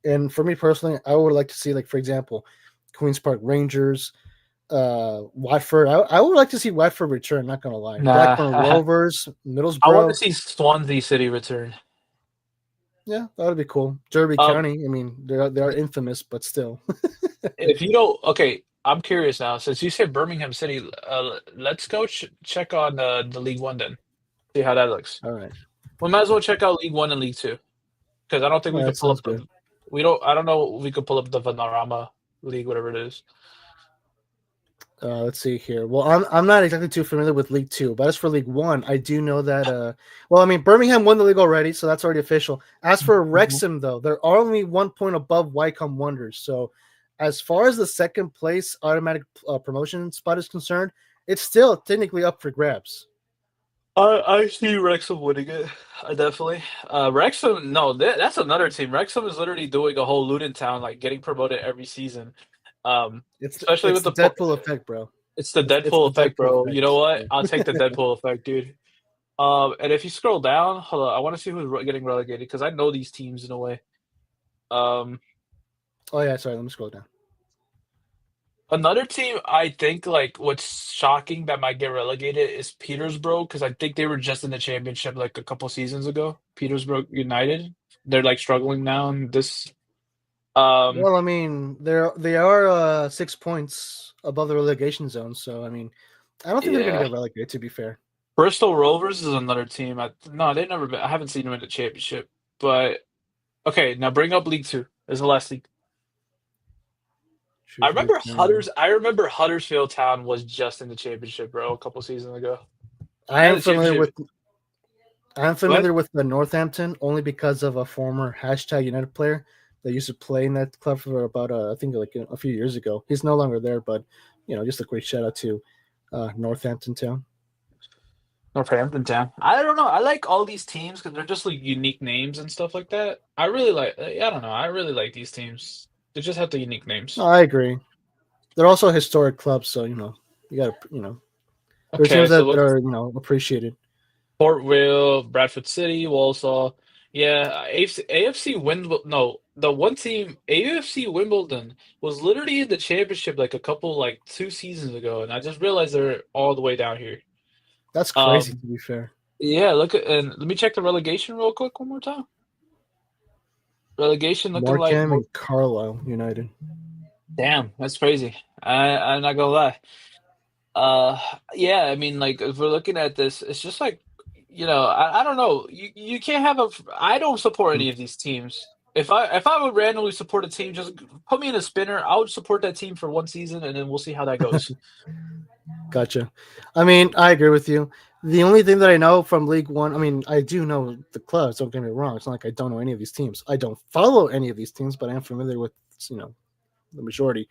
And for me personally, I would like to see, like, for example, Queens Park Rangers, Watford. I would like to see Watford return. Not gonna lie, Nah, Blackburn Rovers, I want to Middlesbrough. see Swansea City return. Yeah, that would be cool. Derby Um, County. I mean, they are infamous, but still. if you don't, okay, I'm curious now. Since you said Birmingham City, let's go check on the League One then. See how that looks. All right. We might as well check out League One and League Two because I don't think All we right, could pull sounds up good. the. We don't. I don't know if we could pull up the Vanarama League, whatever it is. Let's see here. Well, I'm not exactly too familiar with League Two, but as for League One, I do know that. Well, I mean, Birmingham won the league already, so that's already official. As for Mhm. Wrexham, though, they're only 1 point above Wycombe Wonders. So, as far as the second place automatic promotion spot is concerned, it's still technically up for grabs. I see Wrexham winning it. Definitely. Wrexham, no, that's another team. Wrexham is literally doing a whole Luton Town, like getting promoted every season. It's the, Especially it's with the the Deadpool effect, bro. it's the It's Deadpool the effect, Deadpool bro. You know what? I'll take the effect. Deadpool effect, dude. And if you scroll down, hold on, I want to see who's getting relegated because I know these teams in a way. Um, Oh yeah, sorry. Let me scroll down. Another team I think like what's shocking that might get relegated is Petersburg because I think they were just in the championship like a couple seasons ago. Petersburg United, they're like struggling now in this. Um, Well, I mean, they are 6 points above the relegation zone, so I mean, I don't think they're gonna yeah, get relegated. To be fair. Bristol Rovers is another team. No, they've never been. I haven't seen them in the championship, but okay. Now bring up League Two. Is the last league. Shrewsbury Town. I remember Huddersfield Town was just in the championship, bro, a couple seasons ago. I Not am the familiar championship. with I'm What? familiar with the Northampton only because of a former hashtag United player that used to play in that club for about I think like a few years ago. He's no longer there, but just a quick shout out to Northampton Town. Northampton Town. I don't know. I like all these teams because they're just like unique names and stuff like that. I really like. I don't know. I really like these teams. They just have the unique No, names. I agree. They're also historic clubs, so you got to they're Okay, teams so that what's are appreciated. Port Vale, Bradford City, Walsall? Yeah, AFC Wimbledon. No, the one team AFC Wimbledon was literally in the championship like a couple like 2 seasons ago, and I just realized they're all the way down here. That's crazy Um, to be fair. yeah. Look at and let me check the relegation real quick one more time. Relegation looking like Markham and Carlisle United. damn, that's crazy. I'm not gonna lie. Uh, yeah, I mean, like if we're looking at this, it's just like, I don't know. You can't have a. I don't support any of these teams. If I would randomly support a team, just put me in a spinner. I would support that team for one season, and then we'll see how that goes. Gotcha. I mean, I agree with you. The only thing that I know from League One, I mean, I do know the clubs. Don't get me wrong. It's not like I don't know any of these teams. I don't follow any of these teams, but I am familiar with the majority.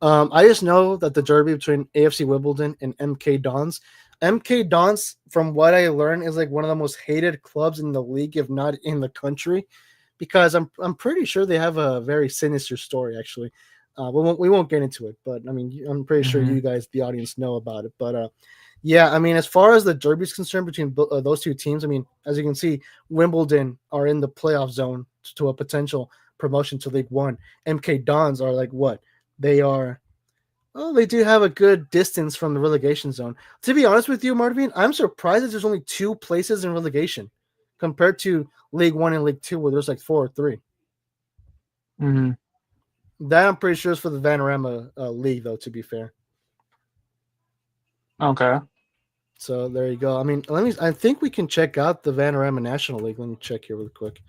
I just know that the derby between AFC Wimbledon and MK Dons. MK Dons, from what I learned, is like one of the most hated clubs in the league, if not in the country, because I'm pretty sure they have a very sinister story. Actually, we won't get into it, but I mean, I'm pretty sure Hmm. you guys, the audience, know about it. But yeah, I mean, as far as the derby is concerned between those two teams, I mean, as you can see, Wimbledon are in the playoff zone to a potential promotion to League One. MK Dons are like what? They are. Oh, they do have a good distance from the relegation zone. To be honest with you, Marvin, I'm surprised that there's only 2 places in relegation compared to League One and League Two, where there's like 4 or 3. Hmm. That I'm pretty sure is for the Vanarama League, though. To be fair, Okay. so there you go. I mean, let me. I think we can check out the Vanarama National League. Let me check here really quick.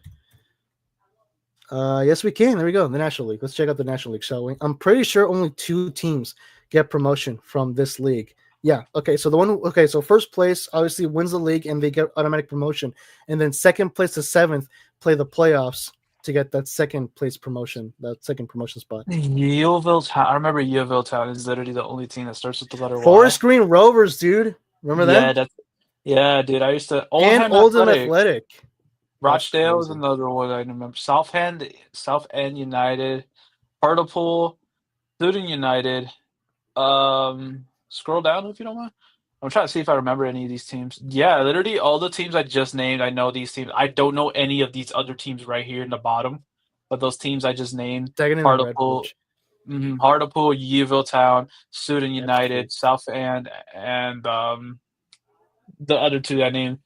Yes, we can. There we go. The National League. Let's check out the National League, shall we? I'm pretty sure only 2 teams get promotion from this league. Yeah. Okay. So the one. Okay. So first place obviously wins the league and they get automatic promotion, and then second place to seventh play the playoffs to get that second place promotion, that second promotion spot. Yeovil Town. I remember Yeovil Town is literally the only team that starts with the letter Y. Forest Green Rovers, dude. Remember Yeah, them? that's yeah, dude. I used to And Oldham Oldham Athletic. Athletic. That's Rochdale was crazy. another one I remember. Southend United, Hartlepool, Luton United. Scroll down if you don't mind. I'm trying to see if I remember any of these teams. Yeah, literally all the teams I just named, I know these teams. I don't know any of these other teams right here in the bottom, but those teams I just named, Dagenham and Hartlepool, Redbridge. Hartlepool, Yeovil Town, Luton That's United, crazy. Southend, and the other two I named.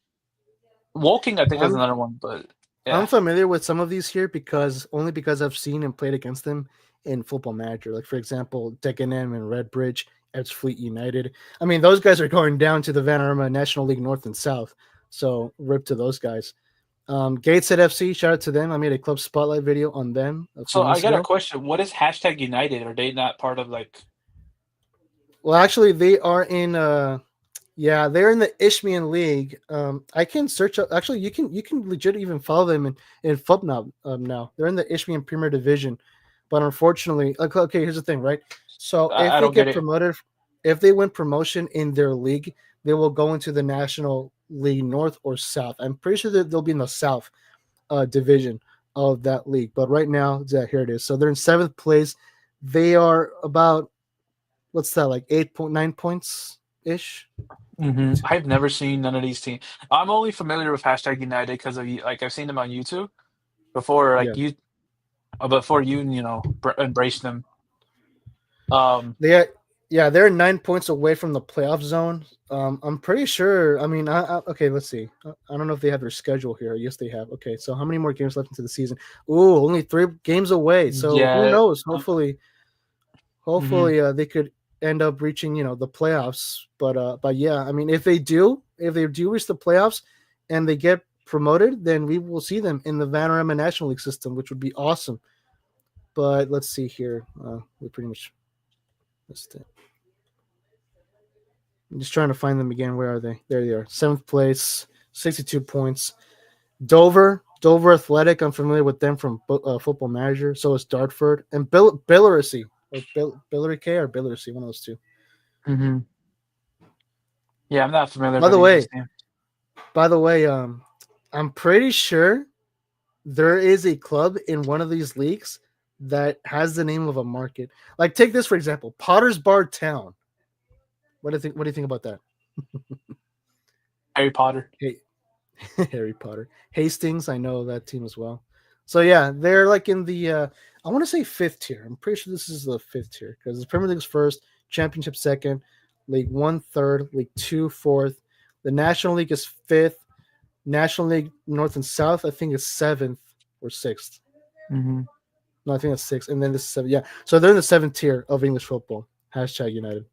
Woking, I think, is I'm another one, but I'm yeah. familiar with some of these here because I've seen and played against them in Football Manager. Like for example, Dagenham and Redbridge, Fleet United. I mean, those guys are going down to the Vanarama National League North and South. So rip to those guys. Gateshead FC, shout out to them. I made a club spotlight video on them a few So I months got a ago. question. What is hashtag United? Are they not part of like? Well, actually, they are in. Yeah, they're in the Isthmian League. I can search up. Actually, you can legit even follow them in FUB now. They're in the Isthmian Premier Division, but unfortunately, okay. Here's the thing, right? So if I they don't get get it. promoted, if they win promotion in their league, they will go into the National League North or South. I'm pretty sure that they'll be in the South division of that league. But right now, yeah, here it is. So they're in 7th place. They are about what's that like 8.9 points ish. I've never seen none of these teams. I'm only familiar with hashtag United because of like I've seen them on YouTube before, Yeah. before embrace them. Um, They yeah, they're 9 points away from the playoff zone. I'm pretty sure. I mean, okay, let's see. I don't know if they have their schedule here. Yes, they have. Okay, so how many more games left into the season? Ooh, only 3 games away. So who yeah. knows? Um, mhm. Hopefully, they could end up reaching the playoffs. But yeah, I mean, if they do reach the playoffs and they get promoted, then we will see them in the Vanarama National League system, which would be awesome. But let's see here. We pretty much missed it. I'm just trying to find them again. Where are they? There they are. 7th place, 62 points. Dover Athletic. I'm familiar with them from Football Manager. So is Dartford and Billeracy or Billerica or Billeracy, one of those two. Mhm. Yeah, I'm not familiar By with the any of these way, teams. by the way, I'm pretty sure there is a club in one of these leagues that has the name of a market. Like take this for example, Potter's Bar Town. What do you think? What do you think about that? Harry Potter. Hey, Harry Potter. Hastings, I know that team as well. So yeah, they're like in the I want to say 5th tier. I'm pretty sure this is the 5th tier because the Premier League's first, Championship second, League One third, League Two fourth. The National League is fifth. National League North and South, I think is 7th or 6th. Mhm. No, I think that's sixth. And then this is 7th. Yeah. So they're in the 7th tier of English football. Hashtag United.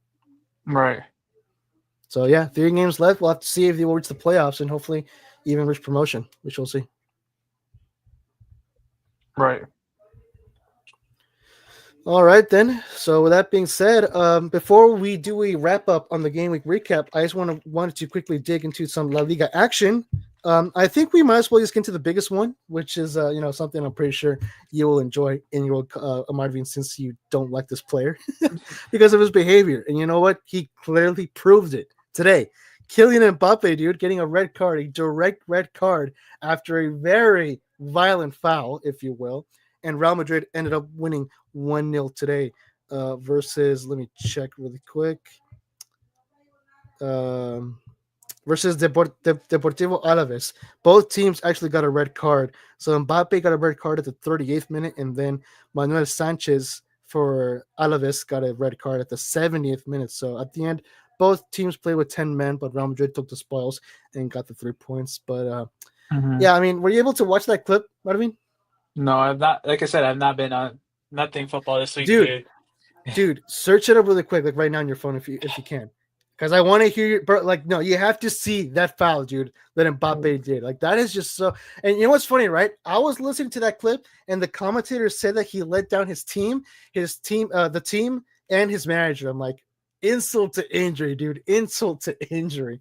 Right. So yeah, 3 games left. We'll have to see if they will reach the playoffs and hopefully even reach promotion, which we'll see. Right. All right, then. So with that being said, before we do a wrap up on the game week recap, I just wanted to quickly dig into some La Liga action. I think we might as well just get into the biggest one, which is something I'm pretty sure you will enjoy in your Marvin, since you don't like this player because of his behavior. And you know what? He clearly proved it today. Kylian Mbappe, dude, getting a red card, a direct red card after a very violent foul, if you will. And Real Madrid ended up winning 1-0 today versus, let me check really quick. Um, versus Deportivo Alaves. Both teams actually got a red card. So Mbappe got a red card at the 38th minute, and then Manuel Sanchez for Alaves got a red card at the 70th minute. So at the end, both teams played with 10 men, but Real Madrid took the spoils and got the 3 points. But Mhm. yeah, I mean, were you able to watch that clip, Marvin? No, I've not. Like I said, I've not been on nothing football this week, Dude, dude. dude, search it up really quick, like right now on your phone if you can. Because I want to hear you, bro. Like, no, you have to see that foul, dude, that Mbappe did. Like, that is just so. And you know what's funny, right? I was listening to that clip, and the commentator said that he let down the team, and his manager. I'm like, insult to injury, dude. Insult to injury.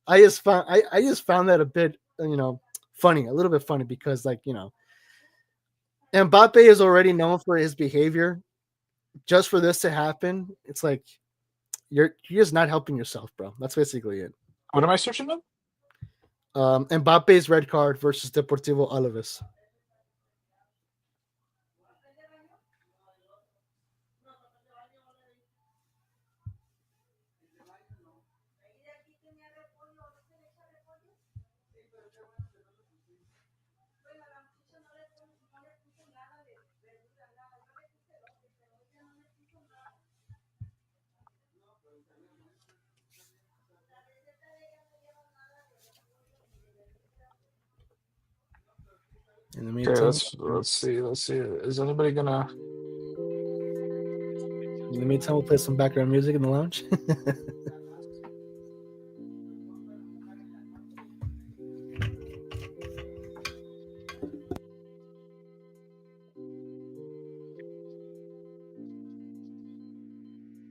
I just found that a bit, funny, a little bit funny because, like, Mbappe is already known for his behavior. Just for this to happen, it's like you're just not helping yourself, bro. That's basically it. What am I searching up? Mbappe's red card versus Deportivo Alaves. In the Okay, meantime, let's see. Is anybody gonna? we'll play some background music in the lounge.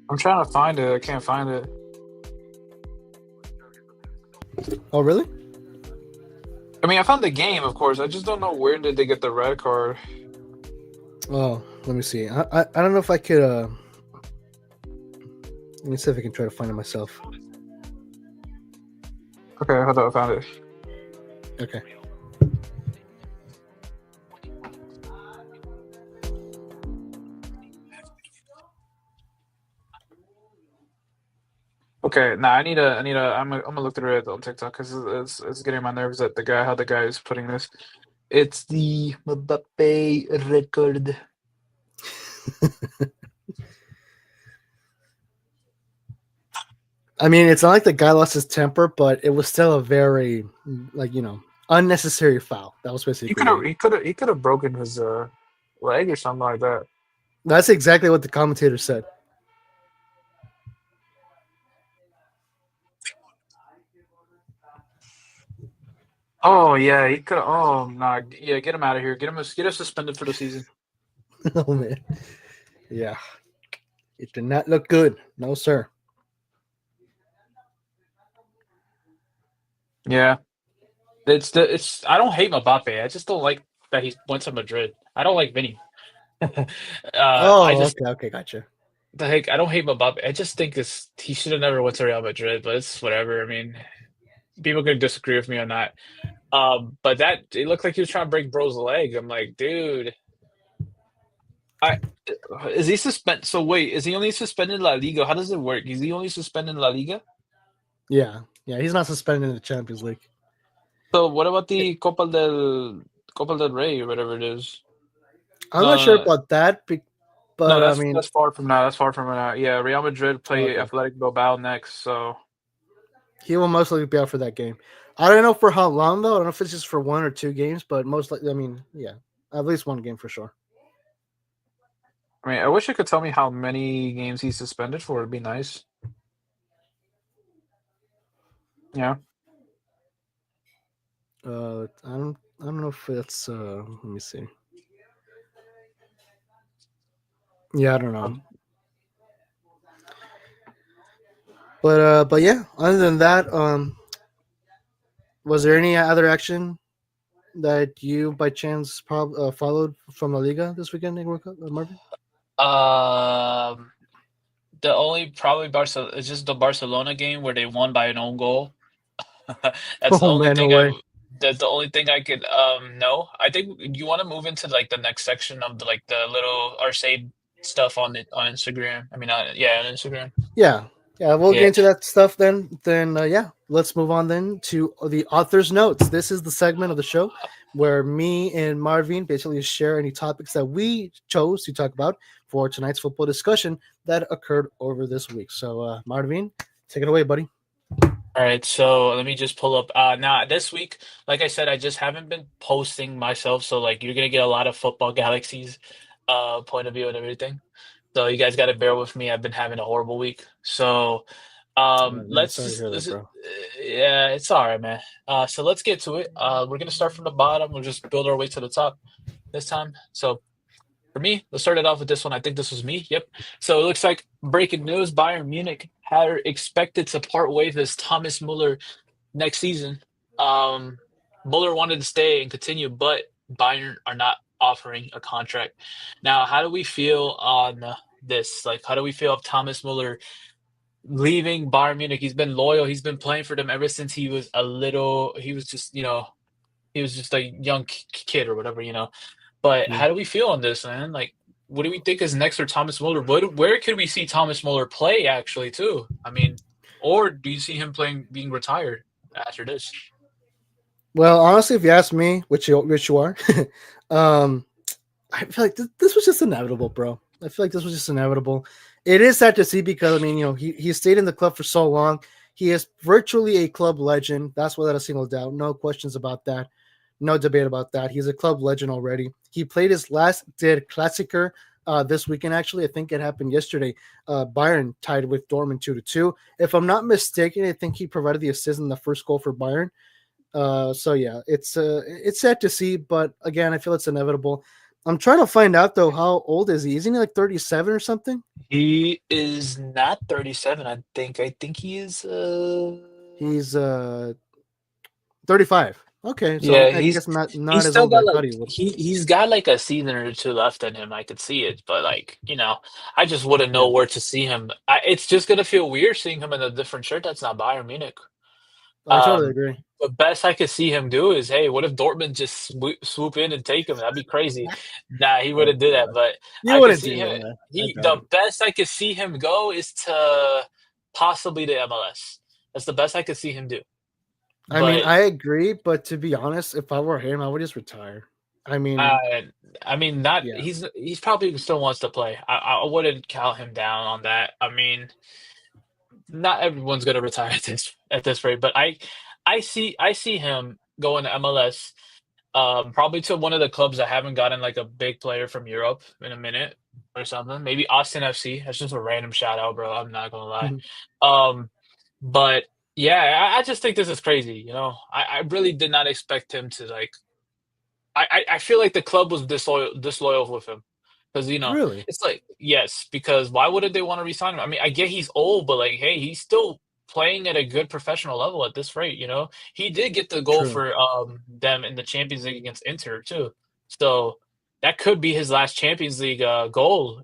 I'm trying to find it. I can't find it. Oh, really? I mean, I found the game, of course. I just don't know where did they get the red card. Oh, let me see. I don't know if I could. Let me see if I can try to find it myself. Okay, hold on, I found it. Okay. Okay, nah, I'm gonna look through it on TikTok because it's getting on my nerves that how the guy is putting this. It's the Mbappe record. I mean, it's not like the guy lost his temper, but it was still a very, like, unnecessary foul. That was He basically could have it. he could have broken his leg or something like that. That's exactly what the commentator said. Oh yeah, he could. Oh nah, yeah, get him out of here. Get him suspended for the season. Oh man, yeah, it did not look good. No, sir. Yeah, it's. I don't hate Mbappe. I just don't like that he went to Madrid. I don't like Vinny. I Oh, just okay, okay, gotcha. the heck. I don't hate Mbappe. I just think he should have never went to Real Madrid. But it's whatever. I mean, people could disagree with me on that. But that it looked like he was trying to break bro's leg. I'm like, dude, I is he suspended? So wait, is he only suspended in La Liga? How does it work? Is he only suspended in La Liga? Yeah, yeah, he's not suspended in the Champions League. So what about the Copa del Rey or whatever it is? I'm not sure No, about that, no, but I mean, that's far from that. That's far from that. Yeah, Real Madrid play okay, Athletic Bilbao next. So he will most likely be out for that game. I don't know for how long though. I don't know if it's just for 1 or 2 games, but most likely, I mean, yeah, at least one game for sure. I mean, I wish you could tell me how many games he's suspended for. It'd be nice. Yeah. I don't know if it's. Let me see. Yeah, I don't know. Um, But yeah. Other than that, was there any other action that you by chance followed from La Liga this weekend, Marvin? um, the only probably Barcelona is just the Barcelona game where they won by an own goal. That's the Oh only man, no thing way. that's the only thing I could know. I think you want to move into like the next section of the little Arcade stuff on Instagram. I mean, yeah, on Instagram. Yeah, Yeah, we'll get Yeah. into that stuff then. Yeah, let's move on then to the author's notes. This is the segment of the show where me and Marvin basically share any topics that we chose to talk about for tonight's football discussion that occurred over this week. So, Marvin, take it away, buddy. All right, so let me just pull up. Now this week, like I said, I just haven't been posting myself, so like you're gonna get a lot of football galaxies, point of view and everything. So you guys got to bear with me. I've been having a horrible week. So, Man, let's sorry to just hear that, bro. yeah, it's all right, man. So let's get to it. We're gonna start from the bottom. We'll just build our way to the top this time. So for me, let's start it off with this one. I think this was me. Yep. So it looks like breaking news: Bayern Munich had expected to part ways with Thomas Mueller next season. Um, Mueller wanted to stay and continue, but Bayern are not offering a contract. Now, how do we feel on this? Like, how do we feel of Thomas Mueller leaving Bayern Munich? He's been loyal. He's been playing for them ever since he was a little. He was just, he was just a young kid or whatever, But Yeah. how do we feel on this, man? Like, what do we think is next for Thomas Mueller? Where could we see Thomas Mueller play actually too? I mean, or do you see him being retired after this? Well, honestly, if you ask me, which you are, um, I feel like this was just inevitable, bro. I feel like this was just inevitable. It is sad to see because I mean, he stayed in the club for so long. He is virtually a club legend. That's without a single doubt. No questions about that. No debate about that. He's a club legend already. He played his last Der Klassiker this weekend. Actually, I think it happened yesterday. Bayern tied with Dortmund 2-2. If I'm not mistaken, I think he provided the assist in the first goal for Bayern. So yeah, it's sad to see, but again, I feel it's inevitable. I'm trying to find out though, how old is he? Isn't he like 37 or something? He is not 37, I think. I think he is He's 35. Okay, so yeah, I guess not he's as still old as got I like thought he would. he's got like a season or two left in him. I could see it, but like, I just wouldn't know Yeah, where to see him. It's just gonna feel weird seeing him in a different shirt that's not Bayern Munich. I totally Um, agree. the best I could see him do is, hey, what if Dortmund just swoop in and take him? That'd be crazy. Nah, he Oh wouldn't do that. god, But you I could wouldn't see do him. that. I doubt The it. best I could see him go is to possibly the MLS. That's the best I could see him do. I mean, But I agree, but to be honest, if I were him, I would just retire. I mean, uh, I mean, not yeah, he's probably still wants to play. I wouldn't count him down on that. I mean, not everyone's gonna retire at this rate, but I see him going to MLS. Probably to one of the clubs that haven't gotten like a big player from Europe in a minute or something. Maybe Austin FC. That's just a random shout out, bro. I'm not gonna lie. Um, but yeah, I just think this is crazy. I really did not expect him to like. I feel like the club was disloyal with him because really it's like yes, because why wouldn't they want to resign him? I mean, I get he's old, but like, hey, he's still playing at a good professional level at this rate. He did get the goal true, for them in the Champions League against Inter too, so that could be his last Champions League goal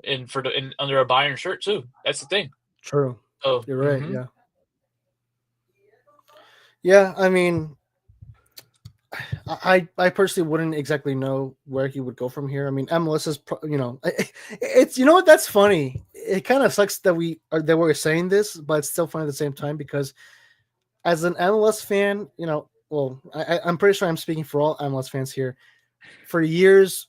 under a Bayern shirt too. That's the thing. true. So You're right. Yeah, yeah. I mean, I personally wouldn't exactly know where he would go from here. I mean, MLS is, it's what that's funny. It kind of sucks that we're saying this, but it's still funny at the same time because as an MLS fan, well, I'm pretty sure I'm speaking for all MLS fans here. For years,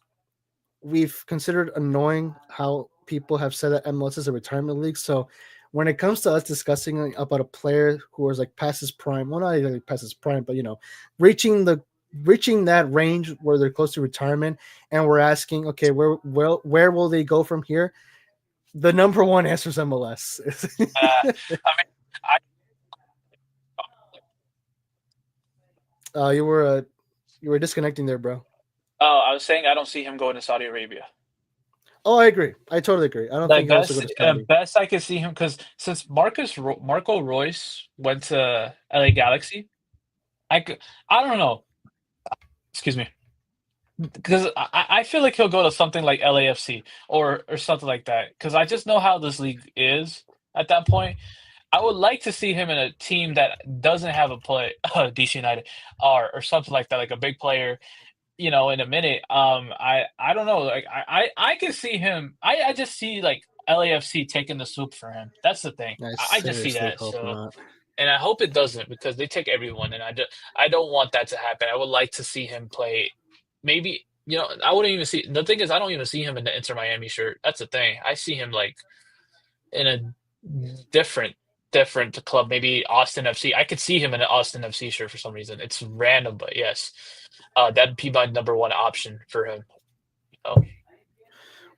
we've considered annoying how people have said that MLS is a retirement league. So when it comes to us discussing about a player who is like past his prime, well, not even past his prime, but reaching that range where they're close to retirement, and we're asking, okay, where will they go from here? The number one answer is MLS. I mean, I You were disconnecting there, bro. I was saying I don't see him going to Saudi Arabia. Oh, I agree. I totally agree. I don't Like think he'll also go best to Saudi. best I could see him because since Marco Royce went to LA Galaxy, I don't know. Excuse me, because I feel like he'll go to something like LAFC or something like that. Because I just know how this league is at that point. I would like to see him in a team that doesn't have a play DC United or something like that, like a big player. In a minute. I don't know. Like I can see him. I just see like LAFC taking the swoop for him. That's the thing. I I just see seriously that. hope So, not. and I hope it doesn't because they take everyone, and I don't want that to happen. I would like to see him play. Maybe I wouldn't even see. The thing is, I don't even see him in the Inter Miami shirt. That's the thing. I see him like in a different different club, maybe Austin FC. I could see him in an Austin FC shirt for some reason. It's random, but yes, that'd be my number one option for him. Oh,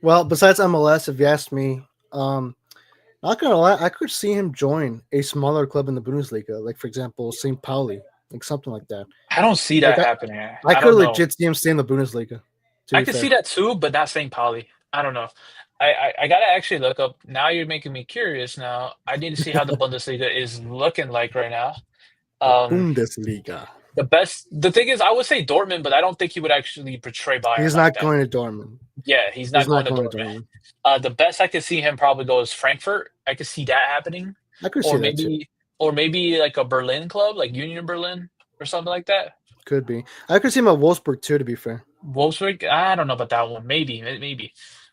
Well, besides MLS, if you ask me, not gonna lie, I could see him join a smaller club in the Bundesliga, like for example, St. Pauli, like something like that. I don't see Like that happening. I I could don't know. legit see him stay in the Bundesliga. To I be could see fair, that too, but not St. Pauli. I don't know. I gotta actually look up. Now you're making me curious. Now I need to see how the Bundesliga is looking like right now. the Um, Bundesliga. the thing is, I would say Dortmund, but I don't think he would actually portray Bayern He's like not that. going to Dortmund. Yeah, he's He's not not going to going to Dortmund. Dortmund. The best I could see him probably go is Frankfurt. I could see that happening, I could see or that too. maybe, or maybe like a Berlin club, like Union Berlin or something like that. Could be. I could see him at Wolfsburg too. To be fair, Wolfsburg, I don't know about that one. Maybe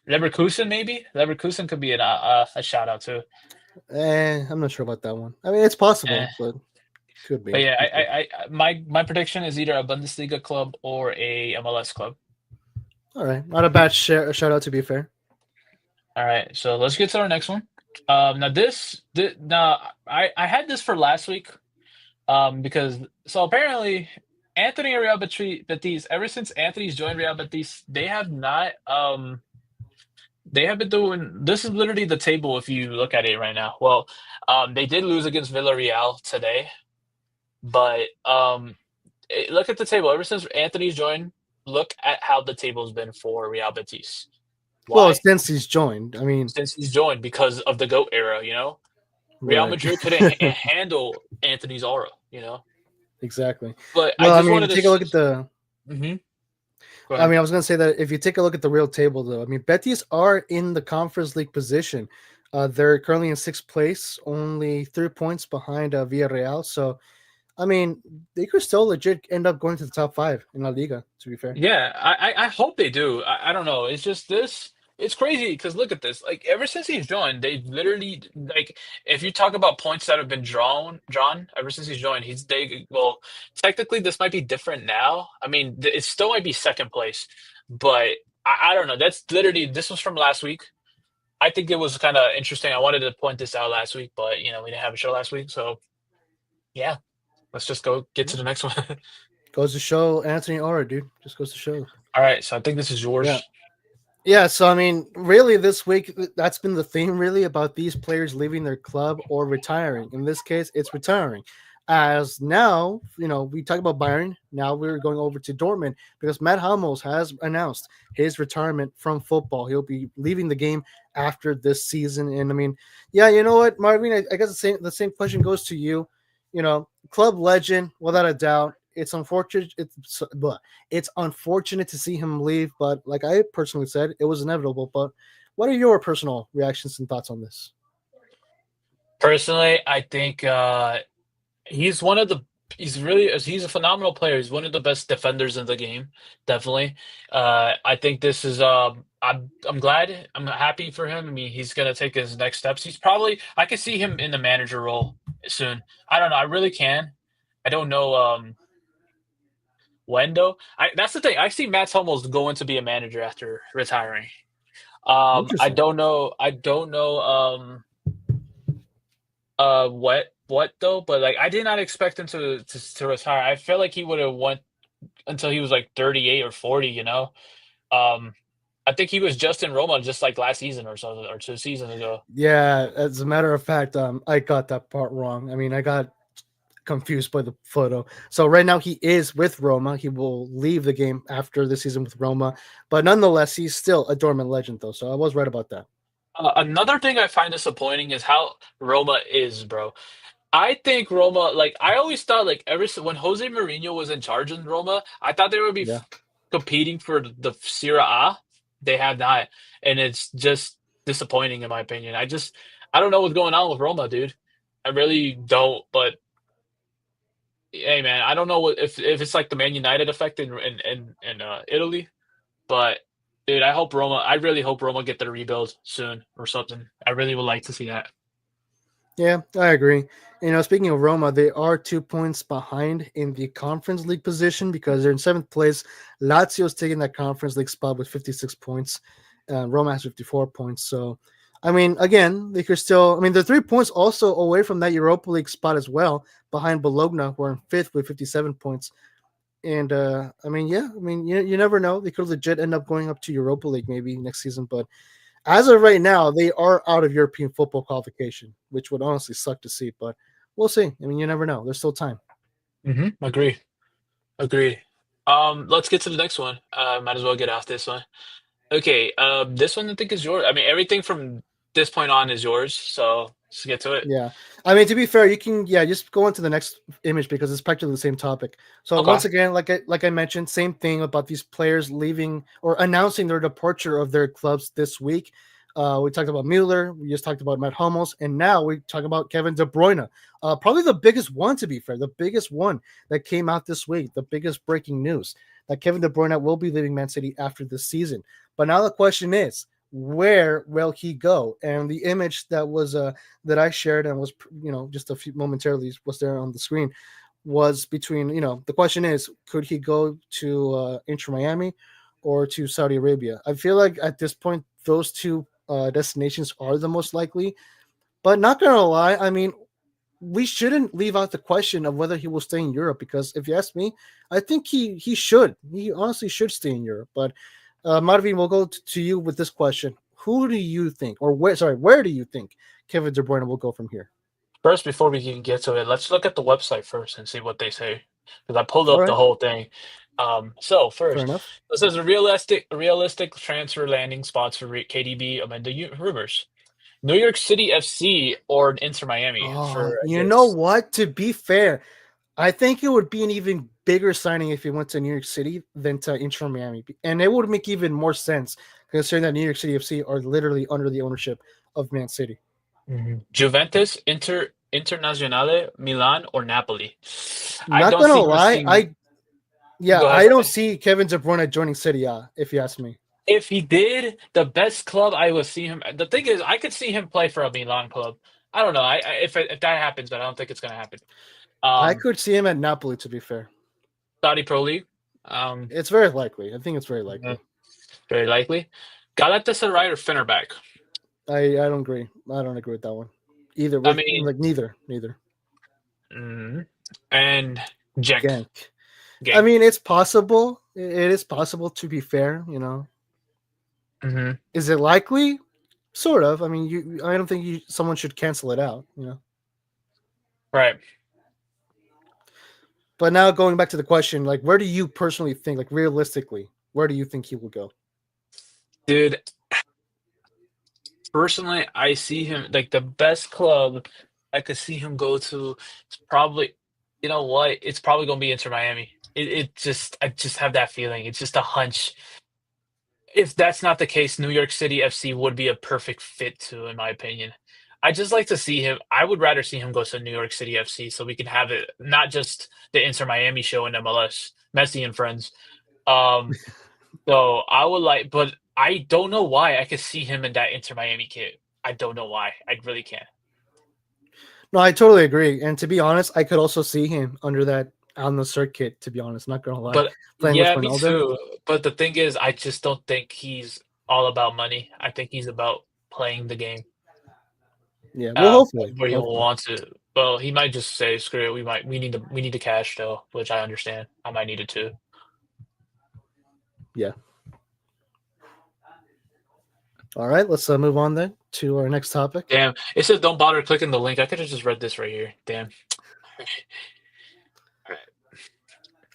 Leverkusen. Maybe Leverkusen could be a shout out too. I'm not sure about that one. I mean, it's Eh. possible, but could But be. yeah, my prediction is either a Bundesliga club or a MLS club. All right, not a bad shout out. To be fair, All right, so let's get to our next one. Now now I had this for last week. Because so apparently Anthony and Real Betis, ever since Anthony's joined Real Betis, they have been doing this is literally the table if you look at it right now. Well, they did lose against Villarreal today, but look at the table. Ever since Anthony's joined, look at how the table's been for Real Betis. well, Why? since he's joined, I mean, Since he's joined because of the GOAT era, Real right, Madrid couldn't handle Anthony's aura. exactly. But I Well, I just mean, if wanted you to. take a look at the Mhm. Go I ahead. mean, I was going to say that if you take a look at the real table, though, I mean, Betis are in the Conference League position. They're currently in sixth place, only 3 points behind Villarreal. So, I mean, they could still legit end up going to the top five in La Liga, to be fair. Yeah, I hope they do. I don't know. It's just this. It's crazy because look at this. Like ever since he's joined, they literally like if you talk about points that have been drawn ever since he's joined, well technically this might be different now. I mean, it still might be second place, but I don't know. That's literally this was from last week. I think it was kind of interesting. I wanted to point this out last week, but we didn't have a show last week, so yeah. Let's just go get to the next one. Goes to show Anthony Aura, dude. Just goes to show. All right, so I think this is Yeah. yours. Yeah, so I mean, really, this week that's been the theme, really, about these players leaving their club or retiring. In this case, it's retiring. As now, we talk about Bayern. Now we're going over to Dortmund because Matt Hummels has announced his retirement from football. He'll be leaving the game after this season. And I mean, yeah, you know what, Marvin? I guess the same question goes to you. Club legend, without a doubt. It's unfortunate. It's unfortunate to see him leave, but like I personally said, it was inevitable. But what are your personal reactions and thoughts on this? Personally, I think he's one of the he's a phenomenal player. He's one of the best defenders in the game, definitely. I think this is I'm glad, I'm happy for him. I mean, he's gonna take his next steps. I can see him in the manager role soon. I don't know, I really can. I don't know when though. That's the thing. I see Matt Hummels going to be a manager after retiring. I Interesting. don't know. I don't know. What though? But like, I did not expect him to retire. I feel like he would have went until he was like 38 or 40. Um, I think he was just in Roma just like last season or so or 2 seasons ago. Yeah, as a matter of fact, I got that part wrong. I mean, I got confused by the photo. So right now he is with Roma. He will leave the game after the season with Roma, but nonetheless, he's still a Dortmund legend, though. So I was right about that. Another thing I find disappointing is how Roma is, bro. I think Roma, like I always thought, like when Jose Mourinho was in charge in Roma, I thought they would be Yeah. competing for the Serie A. They have not, and it's just disappointing in my opinion. I don't know what's going on with Roma, dude. I really don't. But hey, man, I don't know if it's like the Man United effect in Italy, but. Dude, I hope Roma. I really hope Roma get their rebuild soon or something. I really would like to see that. Yeah, I agree. Speaking of Roma, they are 2 points behind in the Conference League position because they're in seventh place. Lazio's taking that Conference League spot with 56 points. Roma has 54 points. So, I mean, again, they could still. I mean, they're 3 points also away from that Europa League spot as well, behind Bologna, who are in fifth with 57 points. And I mean, yeah, I mean, you never know. They could legit end up going up to Europa League maybe next season, but as of right now, they are out of European football qualification, which would honestly suck to see, but we'll see. I mean, you never know. There's still time. Agree. Agreed. Let's get to the next one. Might as well get off this one. Okay. This one I think is yours. I mean, everything from this point on is yours. So let's get to it. Yeah. I mean, to be fair, you can just go on to the next image because it's practically the same topic. So Okay. once again, like I mentioned, same thing about these players leaving or announcing their departure of their clubs this week. We talked about Mueller, we just talked about Matt Hummels, and now we talk about Kevin De Bruyne. Probably the biggest one, to be fair, the biggest one that came out this week, the biggest breaking news that Kevin De Bruyne will be leaving Man City after this season. But now the question is, where will he go? And the image that I shared and was just a few momentarily was there on the screen was between the question is, could he go to Inter Miami or to Saudi Arabia? I feel like at this point those two destinations are the most likely, but not gonna lie, I mean, we shouldn't leave out the question of whether he will stay in Europe, because if you ask me, I think he honestly should stay in Europe. But Marvin, we'll go to you with this question: who do you think, or where do you think Kevin De Bruyne will go from here? First, before we can get to it, let's look at the website first and see what they say. Because I pulled All up the right, whole thing. So fair first, enough. it says a realistic transfer landing spots for KDB amid the rumors. New York City FC or Inter Miami Oh, for I you know guess. what? To be fair, I think it would be an even bigger signing if he went to New York City than to Inter Miami, and it would make even more sense considering that New York City FC are literally under the ownership of Man City. Juventus, Internazionale, Milan, or Napoli. I Not don't gonna see him lie, seeing. Go ahead. I Go don't ahead. see Kevin De Bruyne joining City A, if you ask me. If he did, the best club I would see him. The thing is, I could see him play for a Milan club. I don't know. If that happens, but I don't think it's gonna happen. I Um, could see him at Napoli, to be fair. Saudi Pro League. Um, It's very likely. I think it's very mhm, likely. very likely. Galatasaray or Fenerbahce. I don't agree. I don't agree with that one. Either I with mean, like neither. mm, and Genk. Genk. I Genk. mean, it's possible. It is possible, to be fair. hmm Is it likely? Sort of. I mean, I don't think someone should cancel it out. Right, But now going back to the question, like, where do you personally think, like, realistically, where do you think he will go? dude. Personally, I see him like the best club I could see him go to is probably, you know what? It's probably gonna be Inter Miami. I just have that feeling. It's just a hunch. If that's not the case, New York City FC would be a perfect fit too, in my opinion. I just like to see him. I would rather see him go to New York City FC so we can have it not just the Inter Miami show in MLS, Messi and friends. Um, so I would like, but I don't know why I could see him in that Inter Miami kit. I don't know why. I really can't. No, I totally agree. And to be honest, I could also see him under that on the circuit. To be honest, not gonna lie, But playing with yeah, me Ronaldo. too. But the thing is, I just don't think he's all about money. I think he's about playing the game. Yeah, well, hopefully, Where he hopefully. wants to. Well, he might just say, "Screw it. We need the cash though," which I understand. I might need it too. Yeah. All right, let's move on then to our next topic. Damn, it says don't bother clicking the link. I could have just read this right here. Damn.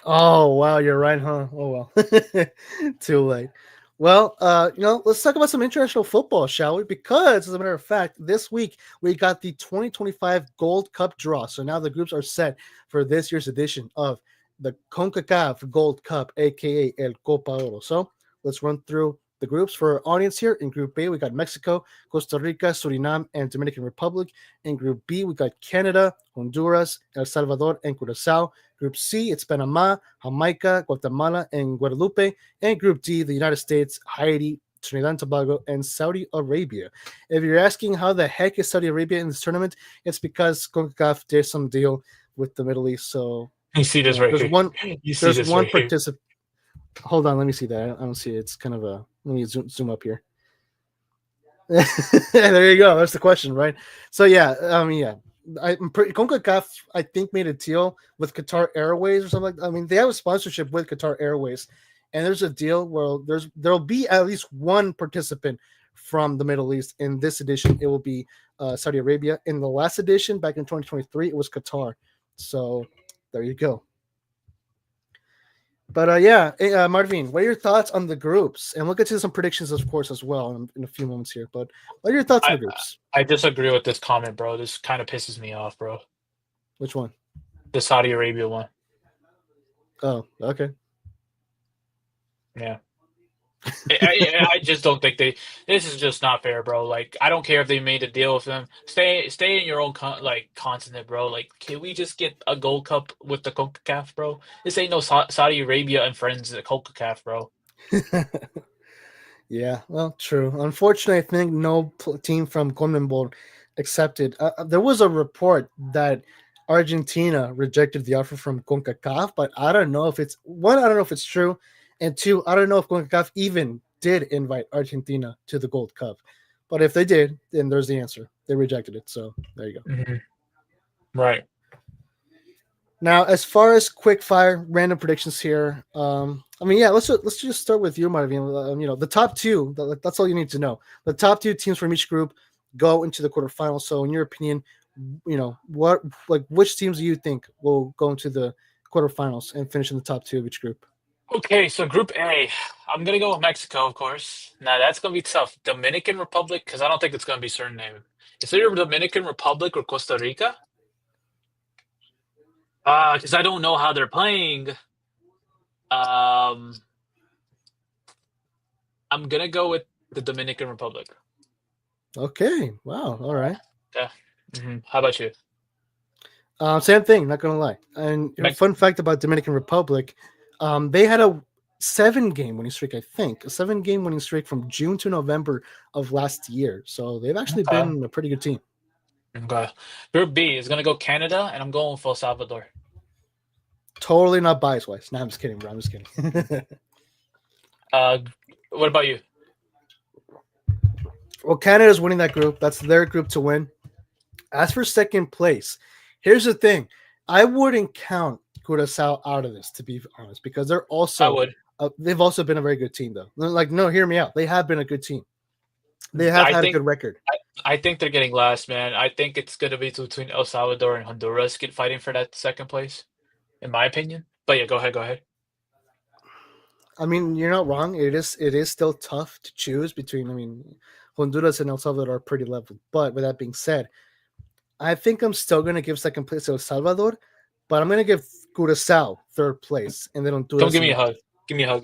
Oh wow, you're right, huh? Oh well, too late. Well, let's talk about some international football, shall we? Because, as a matter of fact, this week we got the 2025 Gold Cup draw. So now the groups are set for this year's edition of the Concacaf Gold Cup, aka El Copa Oro. So let's run through the groups for our audience here. In Group A, we got Mexico, Costa Rica, Suriname, and Dominican Republic. In Group B, we got Canada, Honduras, El Salvador, and Curacao. Group C, it's Panama, Jamaica, Guatemala, and Guadalupe. And Group D, the United States, Haiti, Trinidad and Tobago, and Saudi Arabia. If you're asking how the heck is Saudi Arabia in this tournament, it's because Concacaf did some deal with the Middle East. So You see this right there's here. one You see there's this one right here. participant. Hold on, let me see that. I don't see it. It's kind of a. Let me zoom up here. There you go. That's the question, right? So yeah, Concacaf, I think, made a deal with Qatar Airways or something like that. I mean, they have a sponsorship with Qatar Airways, and there's a deal where there'll be at least one participant from the Middle East. In this edition, it will be Saudi Arabia. In the last edition, back in 2023, it was Qatar. So there you go. But hey, Marvin, what are your thoughts on the groups? And we'll get to some predictions, of course, as well in a few moments here. But what are your thoughts on the groups? I disagree with this comment, bro. This kind of pisses me off, bro. Which one? The Saudi Arabia one. Oh, okay. Yeah. I just don't think this is just not fair, bro. Like, I don't care if they made a deal with them. Stay in your own continent, bro. Like, can we just get a Gold Cup with the CONCACAF, bro? This ain't no Saudi Arabia and friends at CONCACAF, bro. Yeah, well, true. Unfortunately, I think no team from CONMEBOL accepted. There was a report that Argentina rejected the offer from CONCACAF, but I don't know if it's one. I don't know if it's true, and two, I don't know if CONCACAF even did invite Argentina to the Gold Cup. But if they did, then there's the answer. They rejected it. So there you go. Mm-hmm. Right. Now, as far as quick fire random predictions here, let's just start with you, Marvin. The top two. That's all you need to know. The top two teams from each group go into the quarterfinals. So, in your opinion, which teams do you think will go into the quarterfinals and finish in the top two of each group? Okay, so Group A, I'm gonna go with Mexico, of course. Now that's gonna be tough. Dominican Republic, because I don't think it's gonna be certain name. It's either Dominican Republic or Costa Rica. Because I don't know how they're playing. I'm gonna go with the Dominican Republic. Okay. Wow. All right. Yeah. Mm-hmm. How about you? Same thing. Not gonna lie. And fun fact about Dominican Republic, they had a 7-game winning streak. I think a 7-game winning streak from June to November of last year. So they've actually been a pretty good team. Okay. Group B is gonna go Canada, and I'm going with El Salvador. Totally not bias wise. No, I'm just kidding, bro. I'm just kidding. What about you? Well, Canada's winning that group. That's their group to win. As for second place, here's the thing. I wouldn't count Curacao out of this, to be honest, because they're also. I would. They've also been a very good team, though. Like, no, hear me out. They have been a good team. They have had a good record. I think they're getting last, man. I think it's going to be between El Salvador and Honduras fighting for that second place, in my opinion. But yeah, go ahead. I mean, you're not wrong. It is still tough to choose between. I mean, Honduras and El Salvador are pretty level. But with that being said, I think I'm still going to give second place to El Salvador, but I'm going to give Curacao third place, and then Honduras. Don't give me a hug. Give me a hug.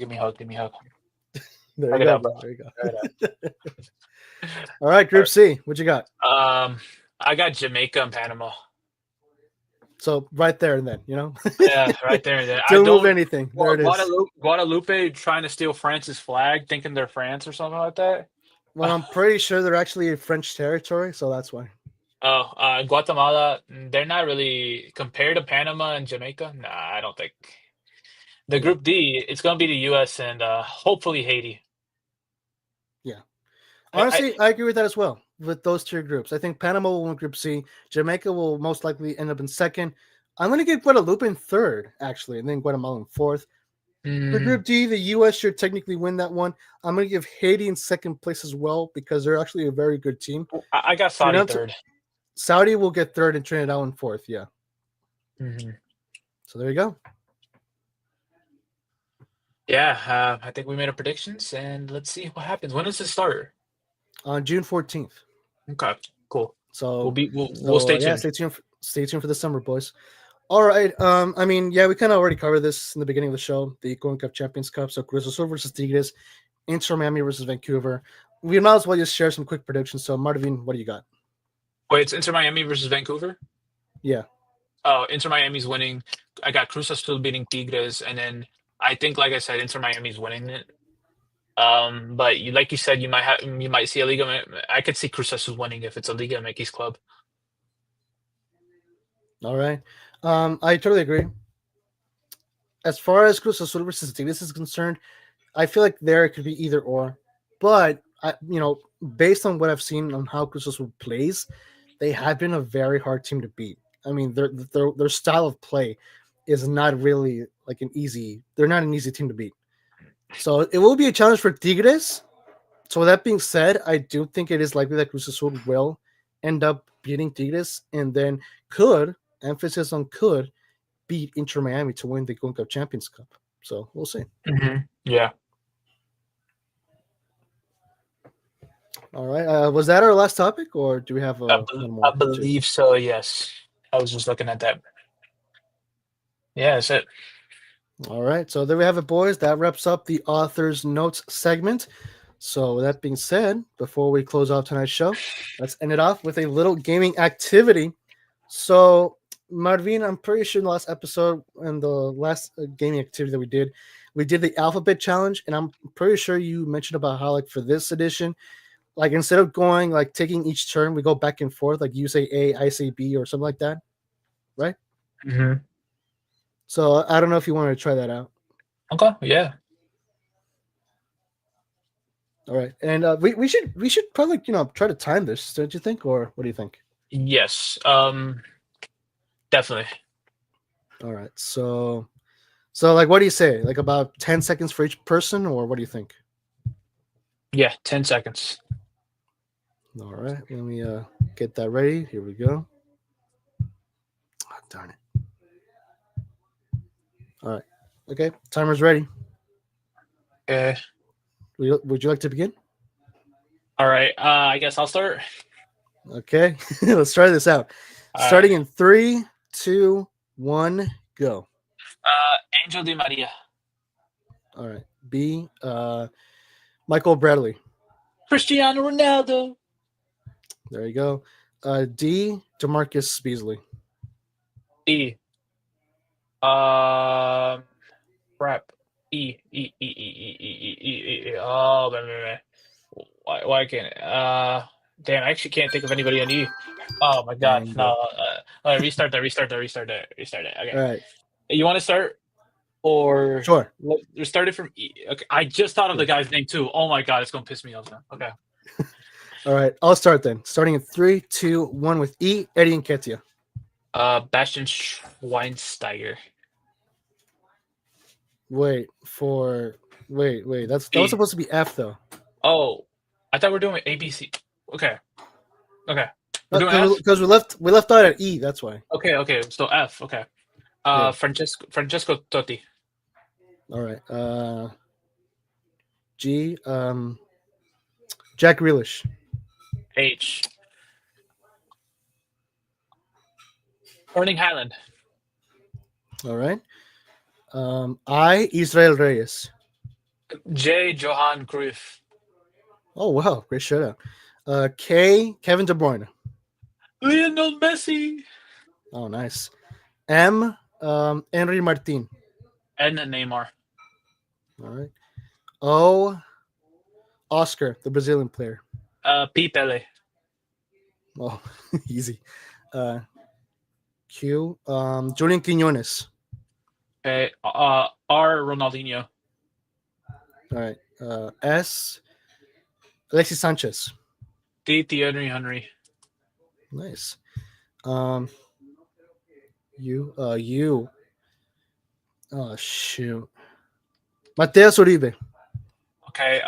There you go. There you go. All right, Group C. What you got? I got Jamaica and Panama. So right there and then, Yeah, right there and then. Don't move anything. There it is. Guadalupe trying to steal France's flag, thinking they're France or something like that. Well, I'm pretty sure they're actually French territory, so that's why. Oh, Guatemala, they're not really compared to Panama and Jamaica. Nah, I don't think. The Group D, it's going to be the U.S. and hopefully Haiti. Yeah. Honestly, I agree with that as well, with those two groups. I think Panama will win Group C. Jamaica will most likely end up in second. I'm going to give Guadalupe in third, actually, and then Guatemala in fourth. For Group D, the U.S. should technically win that one. I'm going to give Haiti in second place as well because they're actually a very good team. I got Saudi third. Saudi will get third and Trinidad in fourth, yeah. Mm-hmm. So there you go. Yeah, I think we made our predictions, and let's see what happens. When does it start? On June 14th. Okay, cool. So we'll stay tuned. Yeah, stay tuned for the summer, boys. All right. We kind of already covered this in the beginning of the show, the CONCACAF Champions Cup. So Cruz Azul versus Tigres. Inter Miami versus Vancouver. We might as well just share some quick predictions. So, Marvin, what do you got? Wait, it's Inter Miami versus Vancouver? Yeah. Oh, Inter Miami's winning. I got Cruz Azul beating Tigres, and then I think, like I said, Inter Miami's winning it. But like you said, you might see a Liga. I could see Cruz Azul winning if it's a Liga MX club. All right. I totally agree. As far as Cruz Azul versus Tigres is concerned, I feel like there it could be either or. But based on what I've seen on how Cruz Azul plays, they have been a very hard team to beat. I mean, their style of play is not really like an easy. They're not an easy team to beat. So it will be a challenge for Tigres. So with that being said, I do think it is likely that Cruz Azul will end up beating Tigres, and then could, emphasis on could, beat Inter Miami to win the Concacaf Champions Cup. So we'll see. Yeah. All right. Was that our last topic, or do we have one more? I believe so. Yes. I was just looking at that. Yeah, that's it. All right. So there we have it, boys. That wraps up the author's notes segment. So with that being said, before we close off tonight's show, let's end it off with a little gaming activity. So Marvin, I'm pretty sure in the last episode and the last gaming activity that we did the alphabet challenge, and I'm pretty sure you mentioned about how, like, for this edition, like, instead of going, like, taking each turn, we go back and forth, like you say A, I say B, or something like that, right? So I don't know if you want to try that out. Okay. Yeah. All right, and we should probably try to time this, don't you think, or what do you think? Yes. Definitely. All right, so like, what do you say? Like about 10 seconds for each person, or what do you think? Yeah, 10 seconds. All right, let me get that ready. Here we go. Oh, darn it. All right. Okay, timer's ready. Okay. Would you like to begin? All right. I guess I'll start. Okay, let's try this out. Starting in 3, 2, 1, go. Angel Di Maria. All right. B. Michael Bradley. Cristiano Ronaldo. There you go. D. DeMarcus Beasley. E. Crap. E. Oh, man. Why can't it? Damn, I actually can't think of anybody on E. Oh my god. No. Restart that. Okay. All right. You want to start? Or sure. Start it from E. Okay. I just thought of the guy's name too. Oh my god, it's gonna piss me off now. Okay. All right. I'll start then. Starting in 3, 2, 1 with E. Eddie Nketiah. Bastian Schweinsteiger. Wait. That was supposed to be F though. Oh, I thought we were doing ABC. Okay. Because we left out at E. That's why. Okay. So F. Okay. Yeah. Francesco Totti. All right. G. Jack Grealish. H. Erling Haaland. All right. I. Israel Reyes. J. Johan Cruyff. Oh wow, great shout out. K. Kevin De Bruyne. Lionel Messi. Oh, nice. M. Henry Martin. And Neymar. All right. O. Oscar, the Brazilian player. P. Pele. Oh, easy. Q. Julian Quinones. Okay. R. Ronaldinho. All right. S. Alexis Sanchez. D. Thierry Henry. Nice. U. Oh shoot. Mateus Uribe. Okay.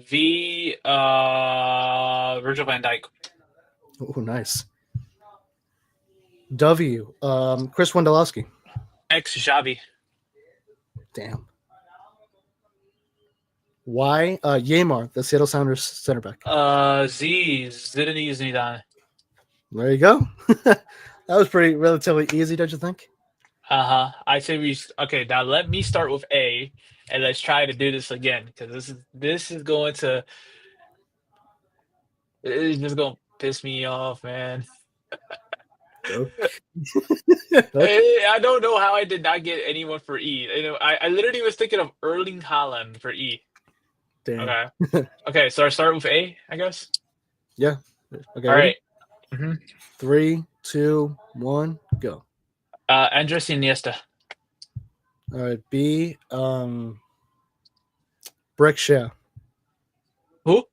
V. Virgil van Dijk. Oh, nice. W. Chris Wondolowski. X. Xavi. Damn. Y. Yamar, the Seattle Sounders center back. Z. Zinedine Zidane. There you go. That was pretty relatively easy, don't you think? I say okay. Now let me start with A, and let's try to do this again because this is going to it's just going to piss me off, man. Okay. Okay. I don't know how I did not get anyone for E. I literally was thinking of Erling Haaland for E. Damn. Okay. Okay, so I start with A, I guess. Yeah. Okay, All ready? right. Mm-hmm. 3, 2, 1, go. Andres Iniesta. All right, B. Brickshare. Who?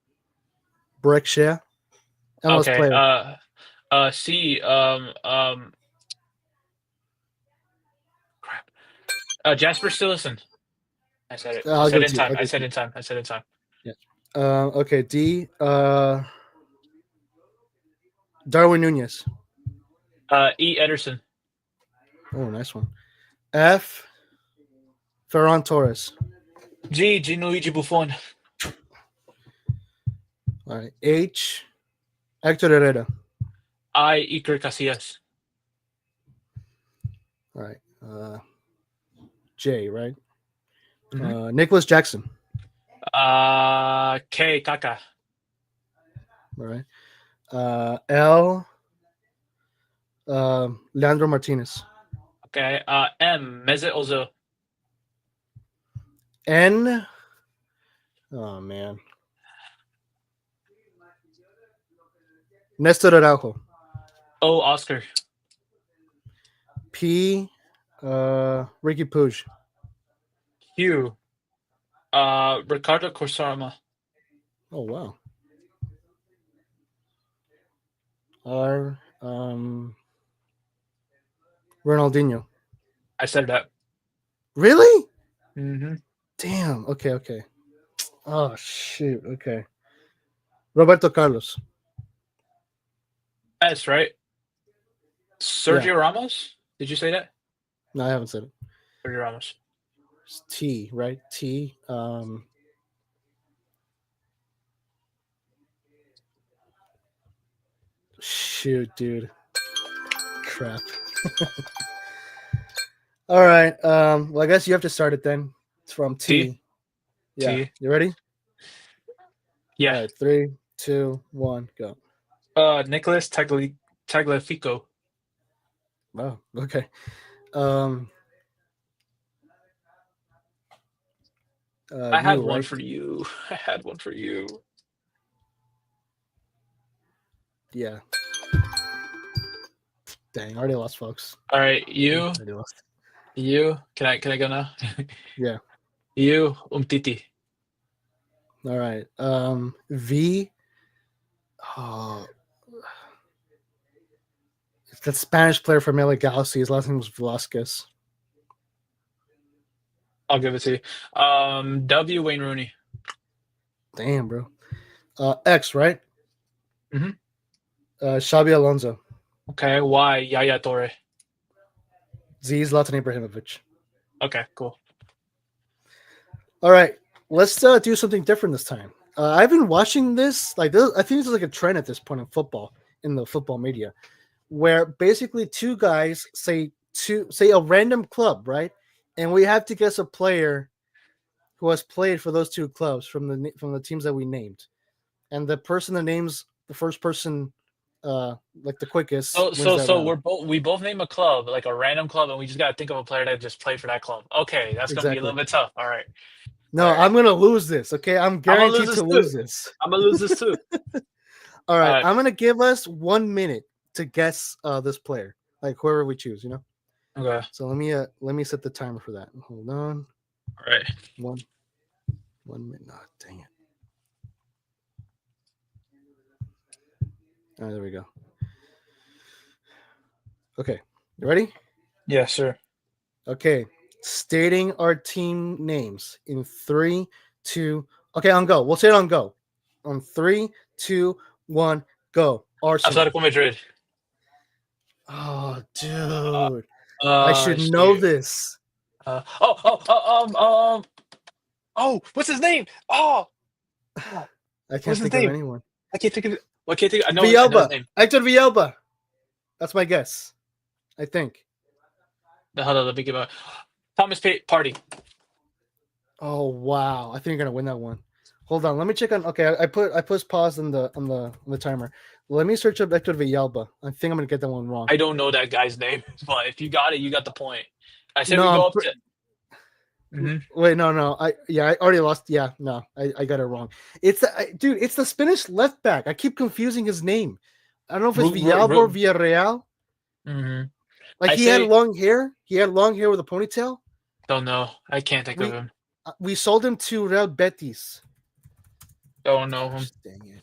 Brickshare. MLS Okay. player. C. Crap. Jasper Stillison. I said it. I I'll said give it it in to you. time. I'll I give it said to it you. in time. I said it in time. Yeah. Okay, D. Darwin Nunez. E. Ederson. Oh, nice one. F. Ferran Torres. G. Gianluigi Buffon. All right. H. Hector Herrera. I. Iker Casillas. All right. J. Right. Mm-hmm. Nicholas Jackson. K. Kaka. All right. L. Leandro Martinez. Okay. M. Mesut Ozil. N. Oh man. Nestor Araujo. O. Oscar. P. Ricky Puig. Q. Ricardo Corsarma. Oh wow. R. Ronaldinho. I said that. Really? Mm-hmm. Damn. Okay. Okay. Oh shoot. Okay. Roberto Carlos. S, right? Yeah. Sergio Ramos? Did you say that? No, I haven't said it. Sergio Ramos. It's T. Right. T. Shoot, dude. Crap. All right. Well, I guess you have to start it then. It's from T. T? Yeah. T. You ready? Yeah. All right. 3, 2, 1, go. Nicholas Tagliafico. Wow. Okay. Um. I had You one right? for you. I had one for you. Yeah. Dang. I already lost, folks. All right, I you. already lost. You. Can I go now? Yeah. You. Umtiti. All right. V. Oh, it's that Spanish player from LA Galaxy. His last name was Velasquez. I'll give it to you. W. Wayne Rooney. Damn, bro. X, right? Mm-hmm. Xabi Alonso. Okay. Y. Yaya Torre. Z. Zlatan Ibrahimovic. Okay. Cool. All right. Let's do something different this time. I've been watching this. I think this is like a trend at this point in football, in the football media, where basically two guys say a random club, right? And we have to guess a player who has played for those two clubs from the teams that we named. And the person that names the first person like the quickest So wins so that so round. we both name a club, like a random club, and we just gotta think of a player that just played for that club. Okay, that's gonna be a Exactly. little bit tough. All right. All No, right. I'm gonna lose this. Okay, I'm I'm gonna lose guaranteed this to too. lose this. I'm gonna lose this too. All All right, right. I'm gonna give us 1 minute to guess this player, like whoever we choose. Okay. So let me set the timer for that. Hold on. All right. 1 minute. Oh, dang it. All right, there we go. Okay, you ready? Yeah, sure. Okay, stating our team names in 3, 2. Okay, on go. We'll say it on go. On 3, 2, 1, go. Arsenal. Atletico Madrid. Oh, dude, I Uh, should know shoot. this. Uh, oh, oh, oh, oh, what's his name? Oh, I what's can't his think of name? anyone. I can't think of it. What can't think? I know his Villalba. name. Hector Villalba. That's my guess. I think. Hold on, let me give a Thomas Party. Oh wow! I think you're gonna win that one. Hold on, let me check on. Okay, I put pause on the timer. Let me search up Hector Villalba. I think I'm gonna get that one wrong. I don't know that guy's name, but if you got it, you got the point. I said we No, go up to. Mhm. wait, no. I already lost. Yeah, no, I got it wrong. Dude, it's the Spanish left back. I keep confusing his name. I don't know if it's Villalba or Villarreal. Mhm. Like I he had say long hair. He had long hair with a ponytail. don't know. I can't think of We him. we sold him to Real Betis. Don't know him. Gosh, dang it.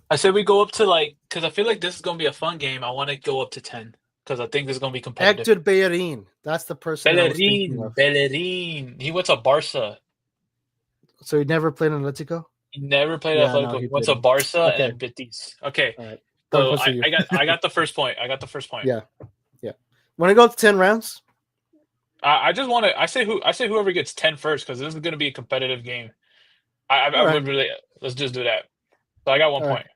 I said we go up to because I feel like this is gonna be a fun game. I want to go up to 10 because I think this is gonna be competitive. Hector Bellerin. That's the person that I was thinking of. Bellerin. He went to Barca. So he never played in Atletico? He never played Yeah, no, Atletico. he He went to didn't. Barca Okay. and Betis. Okay, All right. Point so points for you. I got the first point. I got the first point. Yeah. Want to go to 10 rounds? I just want to. I say whoever gets 10 first because this is gonna be a competitive game. I All right. would really let's just do that. So I got 1 All right. point.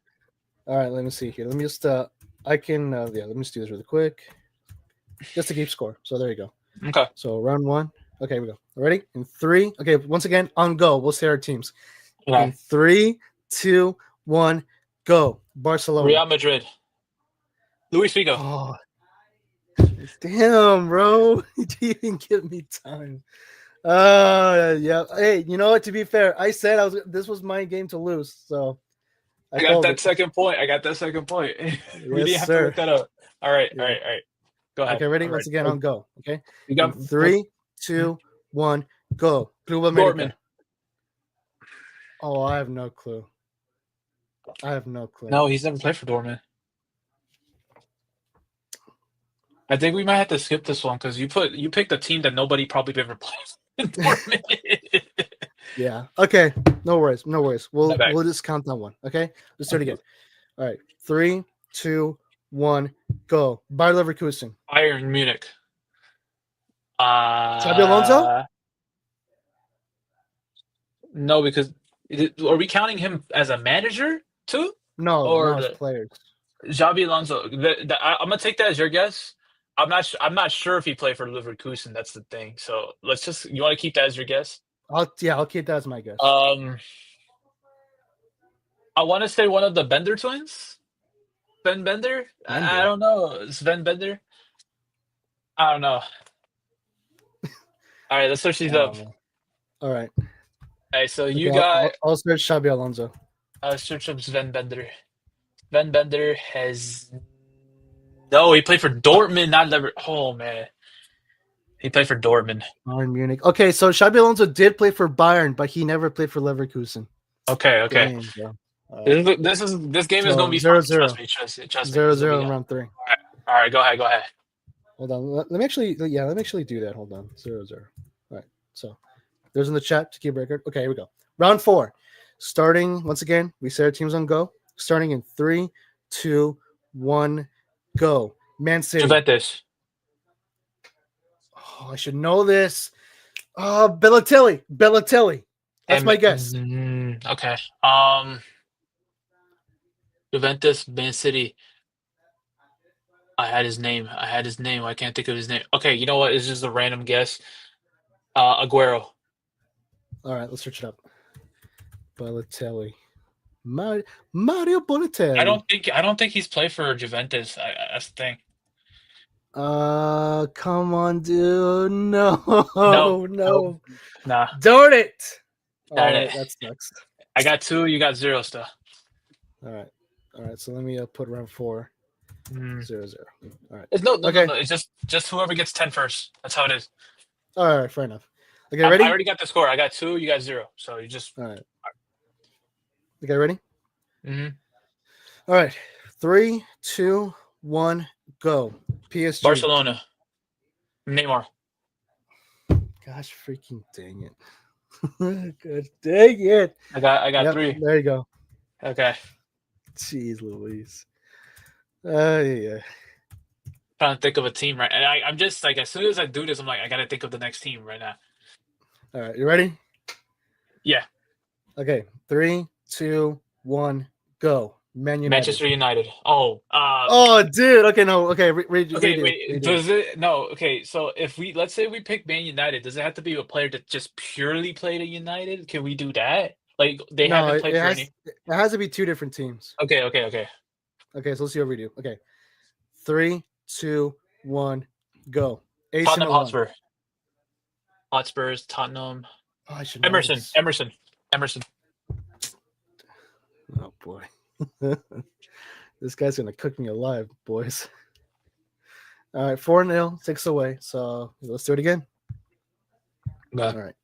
All right, let me see here. Let me just I can let me just do this really quick. Just to keep score. So there you go. Okay. So round 1. Okay, here we go. Ready? In 3. Okay, once again, on go. We'll say our teams. Okay. In 3, 2, 1, go. Barcelona. Real Madrid. Luis Figo. Oh, damn, bro. You didn't even give me time. Yeah. Hey, you know what? To be fair, I said this was my game to lose. So I got that it. second point. I got that second point. We Yes, didn't have to sir. look that up. All right. Yeah. All right. All right. Go ahead. Okay, ready? I'm Once ready. again, on go. Okay. You In got 3, 2, 1, go. Club America. Dortmund. Oh, I have no clue. No, he's never played for Dortmund. I think we might have to skip this one because you picked a team that nobody probably ever played in Dortmund. Yeah. Okay. No worries. My bad. We'll just count that one. Okay. Let's do it again. All right. 3, 2, 1, go. Bayer Leverkusen. Bayern Munich. Xabi Alonso? No, because are we counting him as a manager too, No, or it's players. Xabi Alonso? I'm gonna take that as your guess. I'm not sure if he played for Leverkusen. That's the thing. So let's just. You want to keep that as your guess? I'll keep that as my guess. I want to say one of the Bender twins. Sven Bender? I don't know. Sven Bender? I don't know. All right, let's search these up. All right. All right, so you got. I'll search Xabi Alonso. Search up Sven Bender. Sven Bender has. No, he played for Dortmund, not Lever. Oh man, he played for Dortmund. Bayern Munich. Okay, so Xabi Alonso did play for Bayern, but he never played for Leverkusen. Okay. Dang, bro. This game is gonna be 0-0. fun. Trust me. 0-0 in round 3. All right, go ahead. Hold on. Let me actually do that. Hold on. 0-0. All right. So there's in the chat to keep record. Okay, here we go. Round 4. Starting once again, we say our teams on go. Starting in 3, 2, 1, go. Man City. Juventus. Oh, I should know this. Bellatelli. That's my guess. Okay. Juventus, Man City. I had his name. I can't think of his name. Okay, you know what? It's just a random guess. Aguero. All right, let's search it up. Balotelli. Mario Balotelli. I don't think he's played for Juventus. That's the thing. Come on, dude. No. Nah. Darn it. Darn it. That sucks. I got 2. You got 0 still. All right. So let me put round 4. 0-0. All right. No. It's just whoever gets 10 first. That's how it is. All right. Fair enough. Okay, ready? I already got the score. I got 2. You got 0. So you just. All right. Okay, ready? Mm-hmm. All right. 3, 2, 1, go. PSG. Barcelona. Neymar. Gosh, freaking dang it. Good dang it. I got 3. There you go. Okay. Jeez Louise. Yeah. Trying to think of a team right, and I'm just like, as soon as I do this, I'm like, I gotta think of the next team right now. All right, you ready? Yeah. Okay, 3, 2, 1, go. Man United. Manchester United. Oh, Oh, dude. Okay, no. Okay, okay, redo. wait. Does it? No. Okay, so if let's say we pick Man United, does it have to be a player that just purely played at United? Can we do that? Like they No, haven't it played for has any. it has to be two different teams. Okay, okay, okay. Okay, so let's see what we do. Okay, 3, 2, 1, go. AC Tottenham Milan. Hotspur, Hotspurs, Tottenham, Oh, I should know Emerson, this. Emerson, Emerson. Oh boy, this guy's gonna cook me alive, boys. All right, 4-0, 6 away. So let's do it again. All right,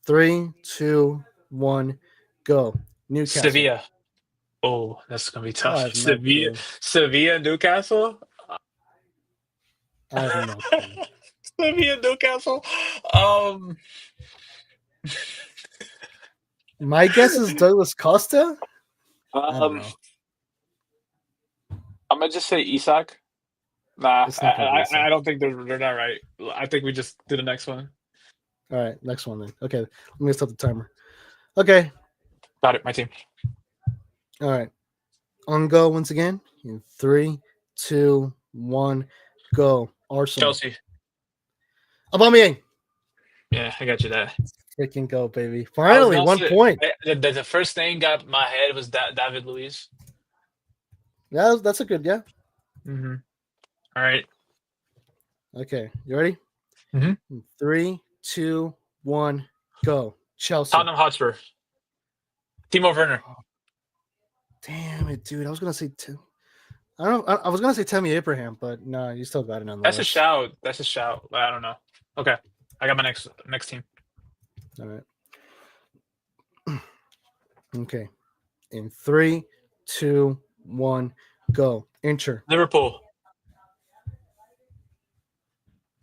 3, 2, 1, go. Newcastle. Sevilla. Oh, that's gonna be I tough. have no clue. Sevilla, Newcastle. I have no clue. Sevilla, Newcastle. Um, My guess is Douglas Costa. I don't um, know. I'm gonna just say Isak. Nah, It's not gonna be I Isak. don't think they're not right. I think we just do the next one. All right, next one then. Okay, let me stop the timer. Okay, Got it, my team. all right. On go once again. In 3, 2, 1, go. Arsenal. Chelsea. Aubameyang. Yeah, I got you that. Freaking go, baby. I was Finally, gonna 1 say point. the first thing got my head was that David Luiz. Yeah, that's a good, yeah. Mm-hmm. All right. Okay, you ready? Mhm. 3, 2, 1, go. Chelsea. Tottenham Hotspur. Timo Werner. Damn it, dude. I was gonna say two. I was gonna say Tammy Abraham, but no, you still got it on the That's a list. shout. That's a shout. I don't know. Okay, I got my next team. All right. Okay. In 3, 2, 1, go. Inter. Liverpool.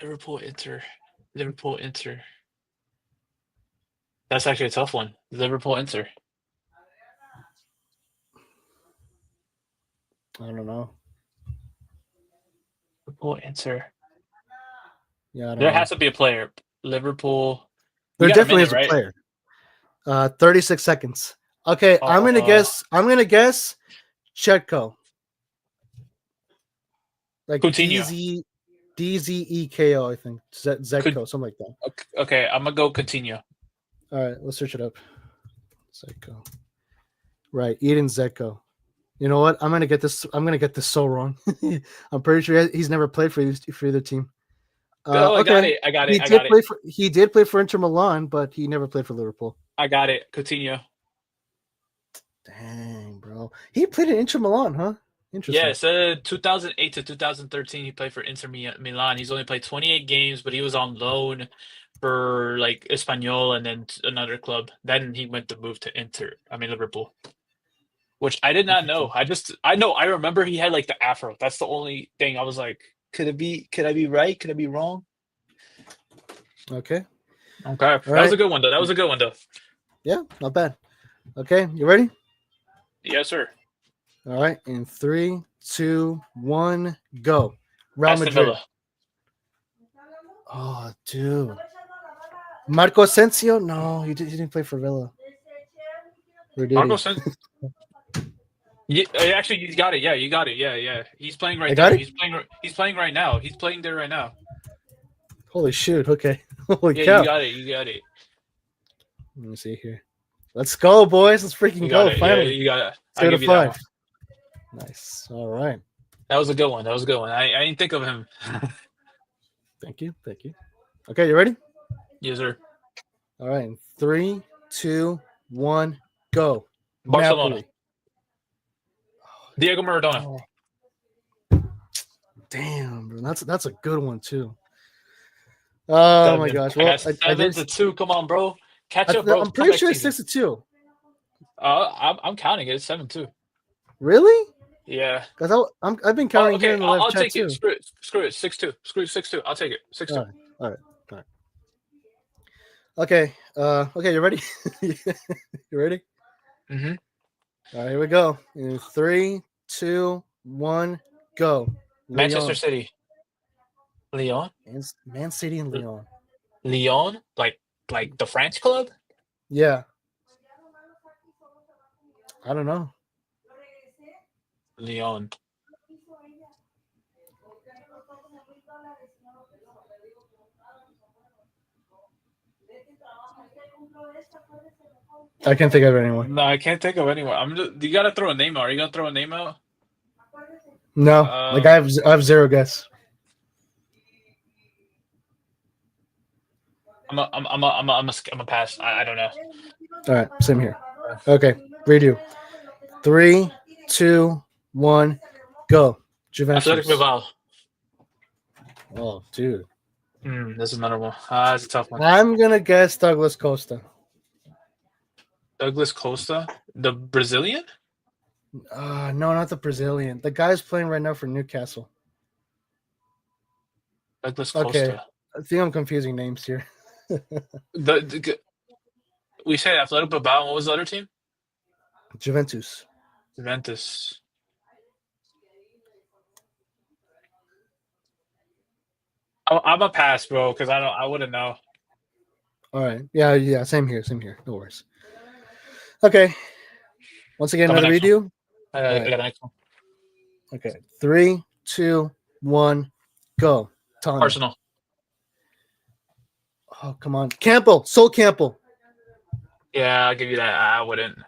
Liverpool, Inter. Liverpool, Inter. That's actually a tough one. Liverpool, Inter. I don't know. Liverpool, Inter. Yeah, I don't There know. has to be a player. Liverpool. There You got a definitely minute, is a right? player. 36 seconds. Okay, I'm gonna guess. Chetko. Like Coutinho. DZEKO, I think. Could Zedko, something like that. okay. I'm gonna go Coutinho. All right, let's search it up. Zedko. Right, Eden Zedko. You know what? I'm gonna get this so wrong. I'm pretty sure he's never played for either team. Oh, I got Okay. it. I got it. I got it. He did play for Inter Milan, but he never played for Liverpool. I got it. Coutinho. Dang, bro. He played in Inter Milan, huh? Interesting. Yeah, it said 2008 to 2013 he played for Inter Milan. He's only played 28 games, but he was on loan for like Espanyol and then another club. Then he went to move to Liverpool. Which I did not know. I remember he had like the afro. That's the only thing I was like, could I be right? Could I be wrong? Okay. Okay. That was a good one though. Yeah, not bad. Okay, you ready? Yes, sir. All right. In 3, 2, 1, go. Real Aston Madrid. Villa. Oh, dude. Marco Asensio? No, he didn't play for Villa. Or did Marco he? Sen- Yeah, actually, you got it. Yeah, you got it. Yeah. He's playing right I got there. it? He's playing right now. He's playing there right now. Holy shoot. Okay. Holy Yeah, cow. you got it. Let me see here. Let's go, boys. Let's freaking You got go. it. Finally. Yeah, you got it. I'll 2 to give you that 5. one. Nice. All right. That was a good one. I didn't think of him. Thank you. Okay, you ready? Yes, sir. All right. In 3, 2, 1, go. Barcelona. Napoli. Diego Maradona. Oh. Damn, bro. That's a good one too. Oh my gosh. Well, I got 7-2. Come on, bro. Catch up, bro. I'm pretty sure it's 6-2. I'm counting it. It's 7-2. Really? Yeah. Because I've been counting here in the live I'll chat take too. it. Screw it. 6-2. Screw 6-2. I'll take it. 6-2. All right. Okay. Okay. You ready? You ready? Mm-hmm. All right. Here we go. In 3, 2, 1, go. Manchester City. Lyon. Man City and Lyon. Lyon, like the French club. Yeah. I don't know. Leon. I can't think of anyone. No, I can't think of anyone. You gotta throw a name out. Are you gonna throw a name out? No, like I have zero guess. I'm a pass. I don't know. All right, same here. Okay, redo. 3, 2, 1, go. Athletic Juventus. Bilbao. Oh, dude. There's another one. That's a tough one. I'm gonna guess Douglas Costa. Douglas Costa, the Brazilian. No, not the Brazilian. The guy's playing right now for Newcastle. Douglas Okay, Costa. I think I'm confusing names here. We said Athletic Bilbao. What was the other team? Juventus. Juventus. I'm a pass, bro, because I wouldn't know. All right. Yeah. Same here. No worries. Okay. Once again, another redo. I got the next one. Okay. 3, 2, 1, go. Tony. Arsenal. Oh, come on. Campbell. Sol Campbell. Yeah, I'll give you that. I wouldn't.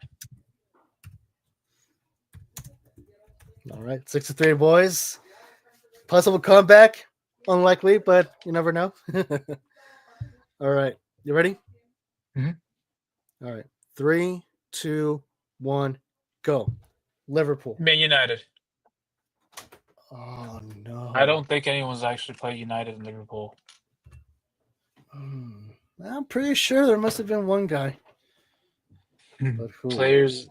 All right. 6-3, boys. Possible comeback. Unlikely, but you never know. All right. You ready? Mm-hmm. All right. 3, 2, 1, go. Liverpool. Man United. Oh, no. I don't think anyone's actually played United in Liverpool. I'm pretty sure there must have been one guy. But who? Players.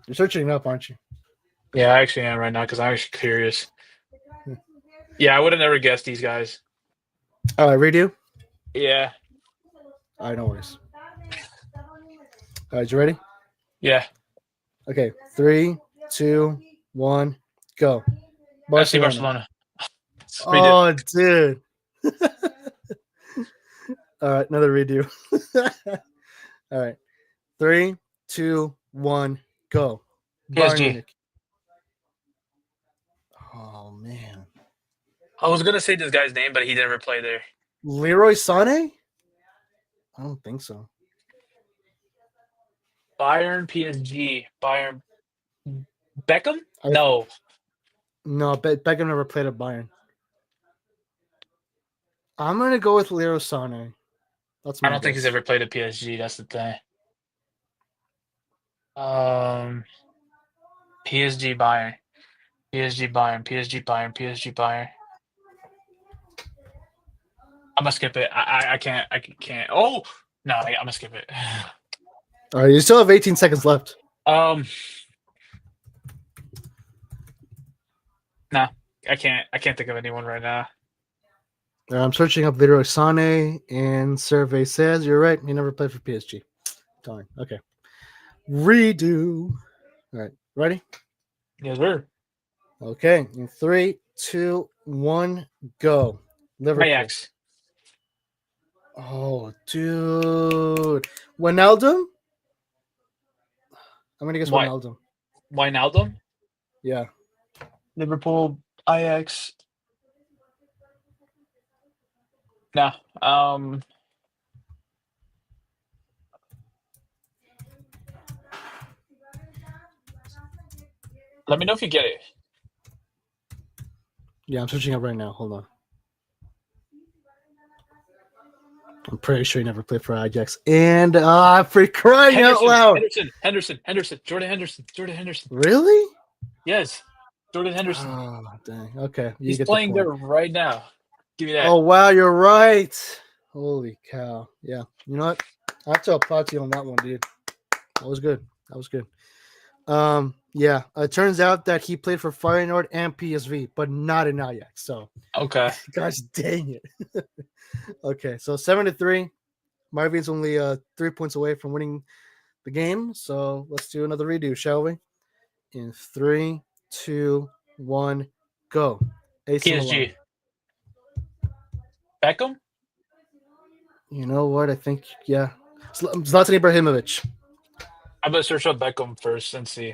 You're searching it up, aren't you? Yeah, I actually am right now because I'm actually curious. Yeah, I would have never guessed these guys. All right, redo? Yeah. All right, no worries. All right, you ready? Yeah. Okay, 3, 2, 1, go. Barcelona. Oh, dude. All right, another redo. All right, 3, 2, 1, go. PSG. Oh, man. I was going to say this guy's name, but he never played there. Leroy Sané? I don't think so. Bayern, PSG. Bayern. Beckham? No. No, Beckham never played at Bayern. I'm going to go with Leroy Sané. I don't think he's ever played at PSG. That's the thing. PSG, Bayern. PSG, Bayern. PSG, Bayern. PSG, Bayern. I'm gonna skip it. I can't. Oh no, I'm gonna skip it. All right, you still have 18 seconds left. No, I can't. I can't think of anyone right now. I'm searching up Leroy Sané, and survey says you're right. He never played for PSG. Darn. Okay. Redo. All right. Ready? Yes, sir. Okay. In 3, 2, 1, go. Liverpool. Ajax. Oh, dude. Wijnaldum? I'm going to guess Wijnaldum. Wijnaldum? Yeah. Liverpool, Ajax. No. Let me know if you get it. Yeah, I'm searching up right now. Hold on. I'm pretty sure he never played for Ajax. And for crying out loud. Henderson. Jordan Henderson. Really? Yes. Jordan Henderson. Oh, dang. Okay. He's playing there right now. Give me that. Oh, wow. You're right. Holy cow. Yeah. You know what? I have to applaud to you on that one, dude. That was good. Yeah. It turns out that he played for Feyenoord and PSV, but not in Ajax. So, okay. Gosh, dang it. Okay. So 7-3. Marvin's only 3 points away from winning the game. So let's do another redo, shall we? In 3, 2, 1, go. AC PSG. Milan. Beckham? You know what? I think, yeah. Zlatan Ibrahimovic. I'm gonna search up Beckham first and see.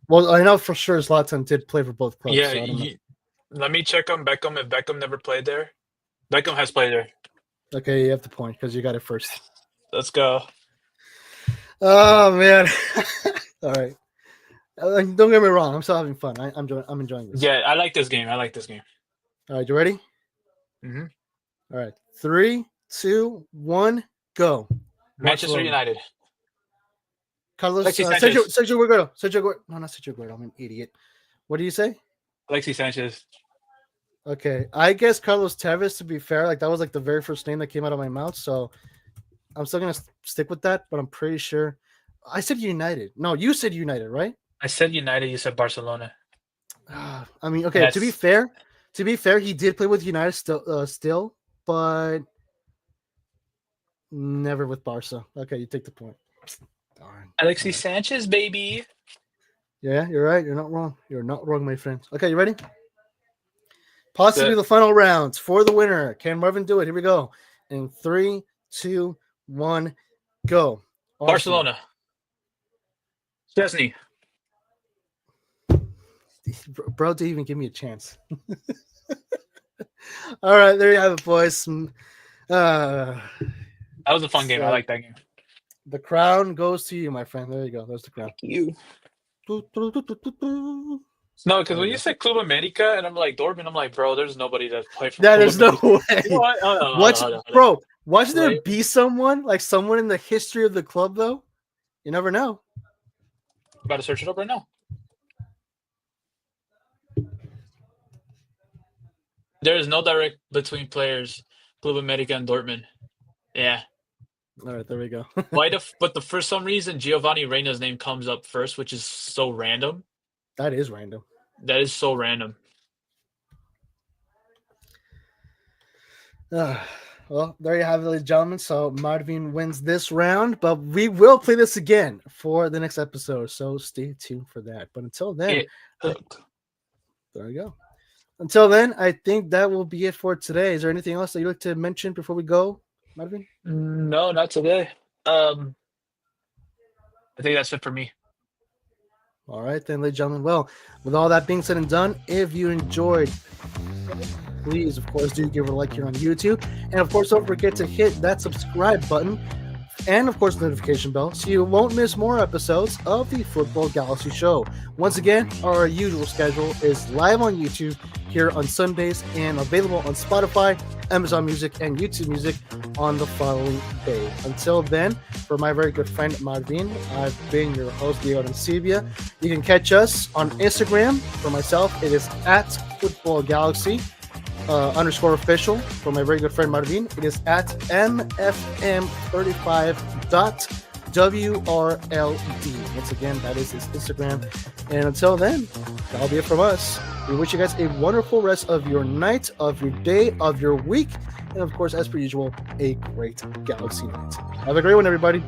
Well, I know for sure Zlatan did play for both clubs. Yeah, So I don't know. let me check on Beckham if Beckham never played there. Beckham has played there. Okay, you have the point because you got it first. Let's go. Oh man! All right. Don't get me wrong. I'm still having fun. I'm enjoying this. Yeah, I like this game. I like this game. All right, you ready? Mm-hmm. All right, 3, 2, 1, go. Manchester Barcelona. United. Carlos Alexis Sanchez. Sergio Aguero. Sergio Aguero. No, not Sergio Aguero. I'm an idiot. What do you say? Alexis Sanchez. Okay, I guess Carlos Tevez. To be fair, like that was like the very first name that came out of my mouth, so I'm still gonna stick with that. But I'm pretty sure I said United. No, you said United, right? I said United. You said Barcelona. I mean, okay. Yes. To be fair, he did play with United still, but never with Barca. Okay, you take the point. Darn. Alexis Sanchez, baby. Yeah, you're right. You're not wrong. You're not wrong, my friend. Okay, you ready? Possibly the final rounds for the winner. Can Marvin do it? Here we go. In 3, 2, 1, go. Barcelona. Chesney. Bro, didn't even give me a chance. All right, there you have it, boys. That was a fun game. I like that game. The crown goes to you, my friend. There you go. There's the crown. Thank you. No, because when you said Club America and I'm like Dortmund, I'm like, bro, there's nobody that's played for. Yeah, there's no way. What? Bro, watch there be someone in the history of the club, though. You never know. About to search it up right now. There is no direct between players, Club America and Dortmund. Yeah. All right, there we go. But for some reason, Giovanni Reina's name comes up first, which is so random. That is random. That is so random. Well, there you have it, ladies and gentlemen. So Marvin wins this round, but we will play this again for the next episode. So stay tuned for that. But until then, there you go. Until then, I think that will be it for today. Is there anything else that you'd like to mention before we go, Marvin? No, not today. I think that's it for me. All right, then, ladies and gentlemen. Well, with all that being said and done, if you enjoyed, please, of course, do give it a like here on YouTube. And, of course, don't forget to hit that subscribe button and, of course, the notification bell so you won't miss more episodes of the Futbol Galaxy Show. Once again, our usual schedule is live on YouTube here on Sundays and available on Spotify, Amazon Music, and YouTube Music on the following day. Until then, for my very good friend Marvin, I've been your host, Diego Arancibia. You can catch us on Instagram. For myself, it is at Futbol Galaxy _official. For my very good friend Marvin, it is at mfm35.wrld. Once again, that is his Instagram. And until then, that'll be it from us. We wish you guys a wonderful rest of your night, of your day, of your week, and of course, as per usual, a great Galaxy night. Have a great one, everybody.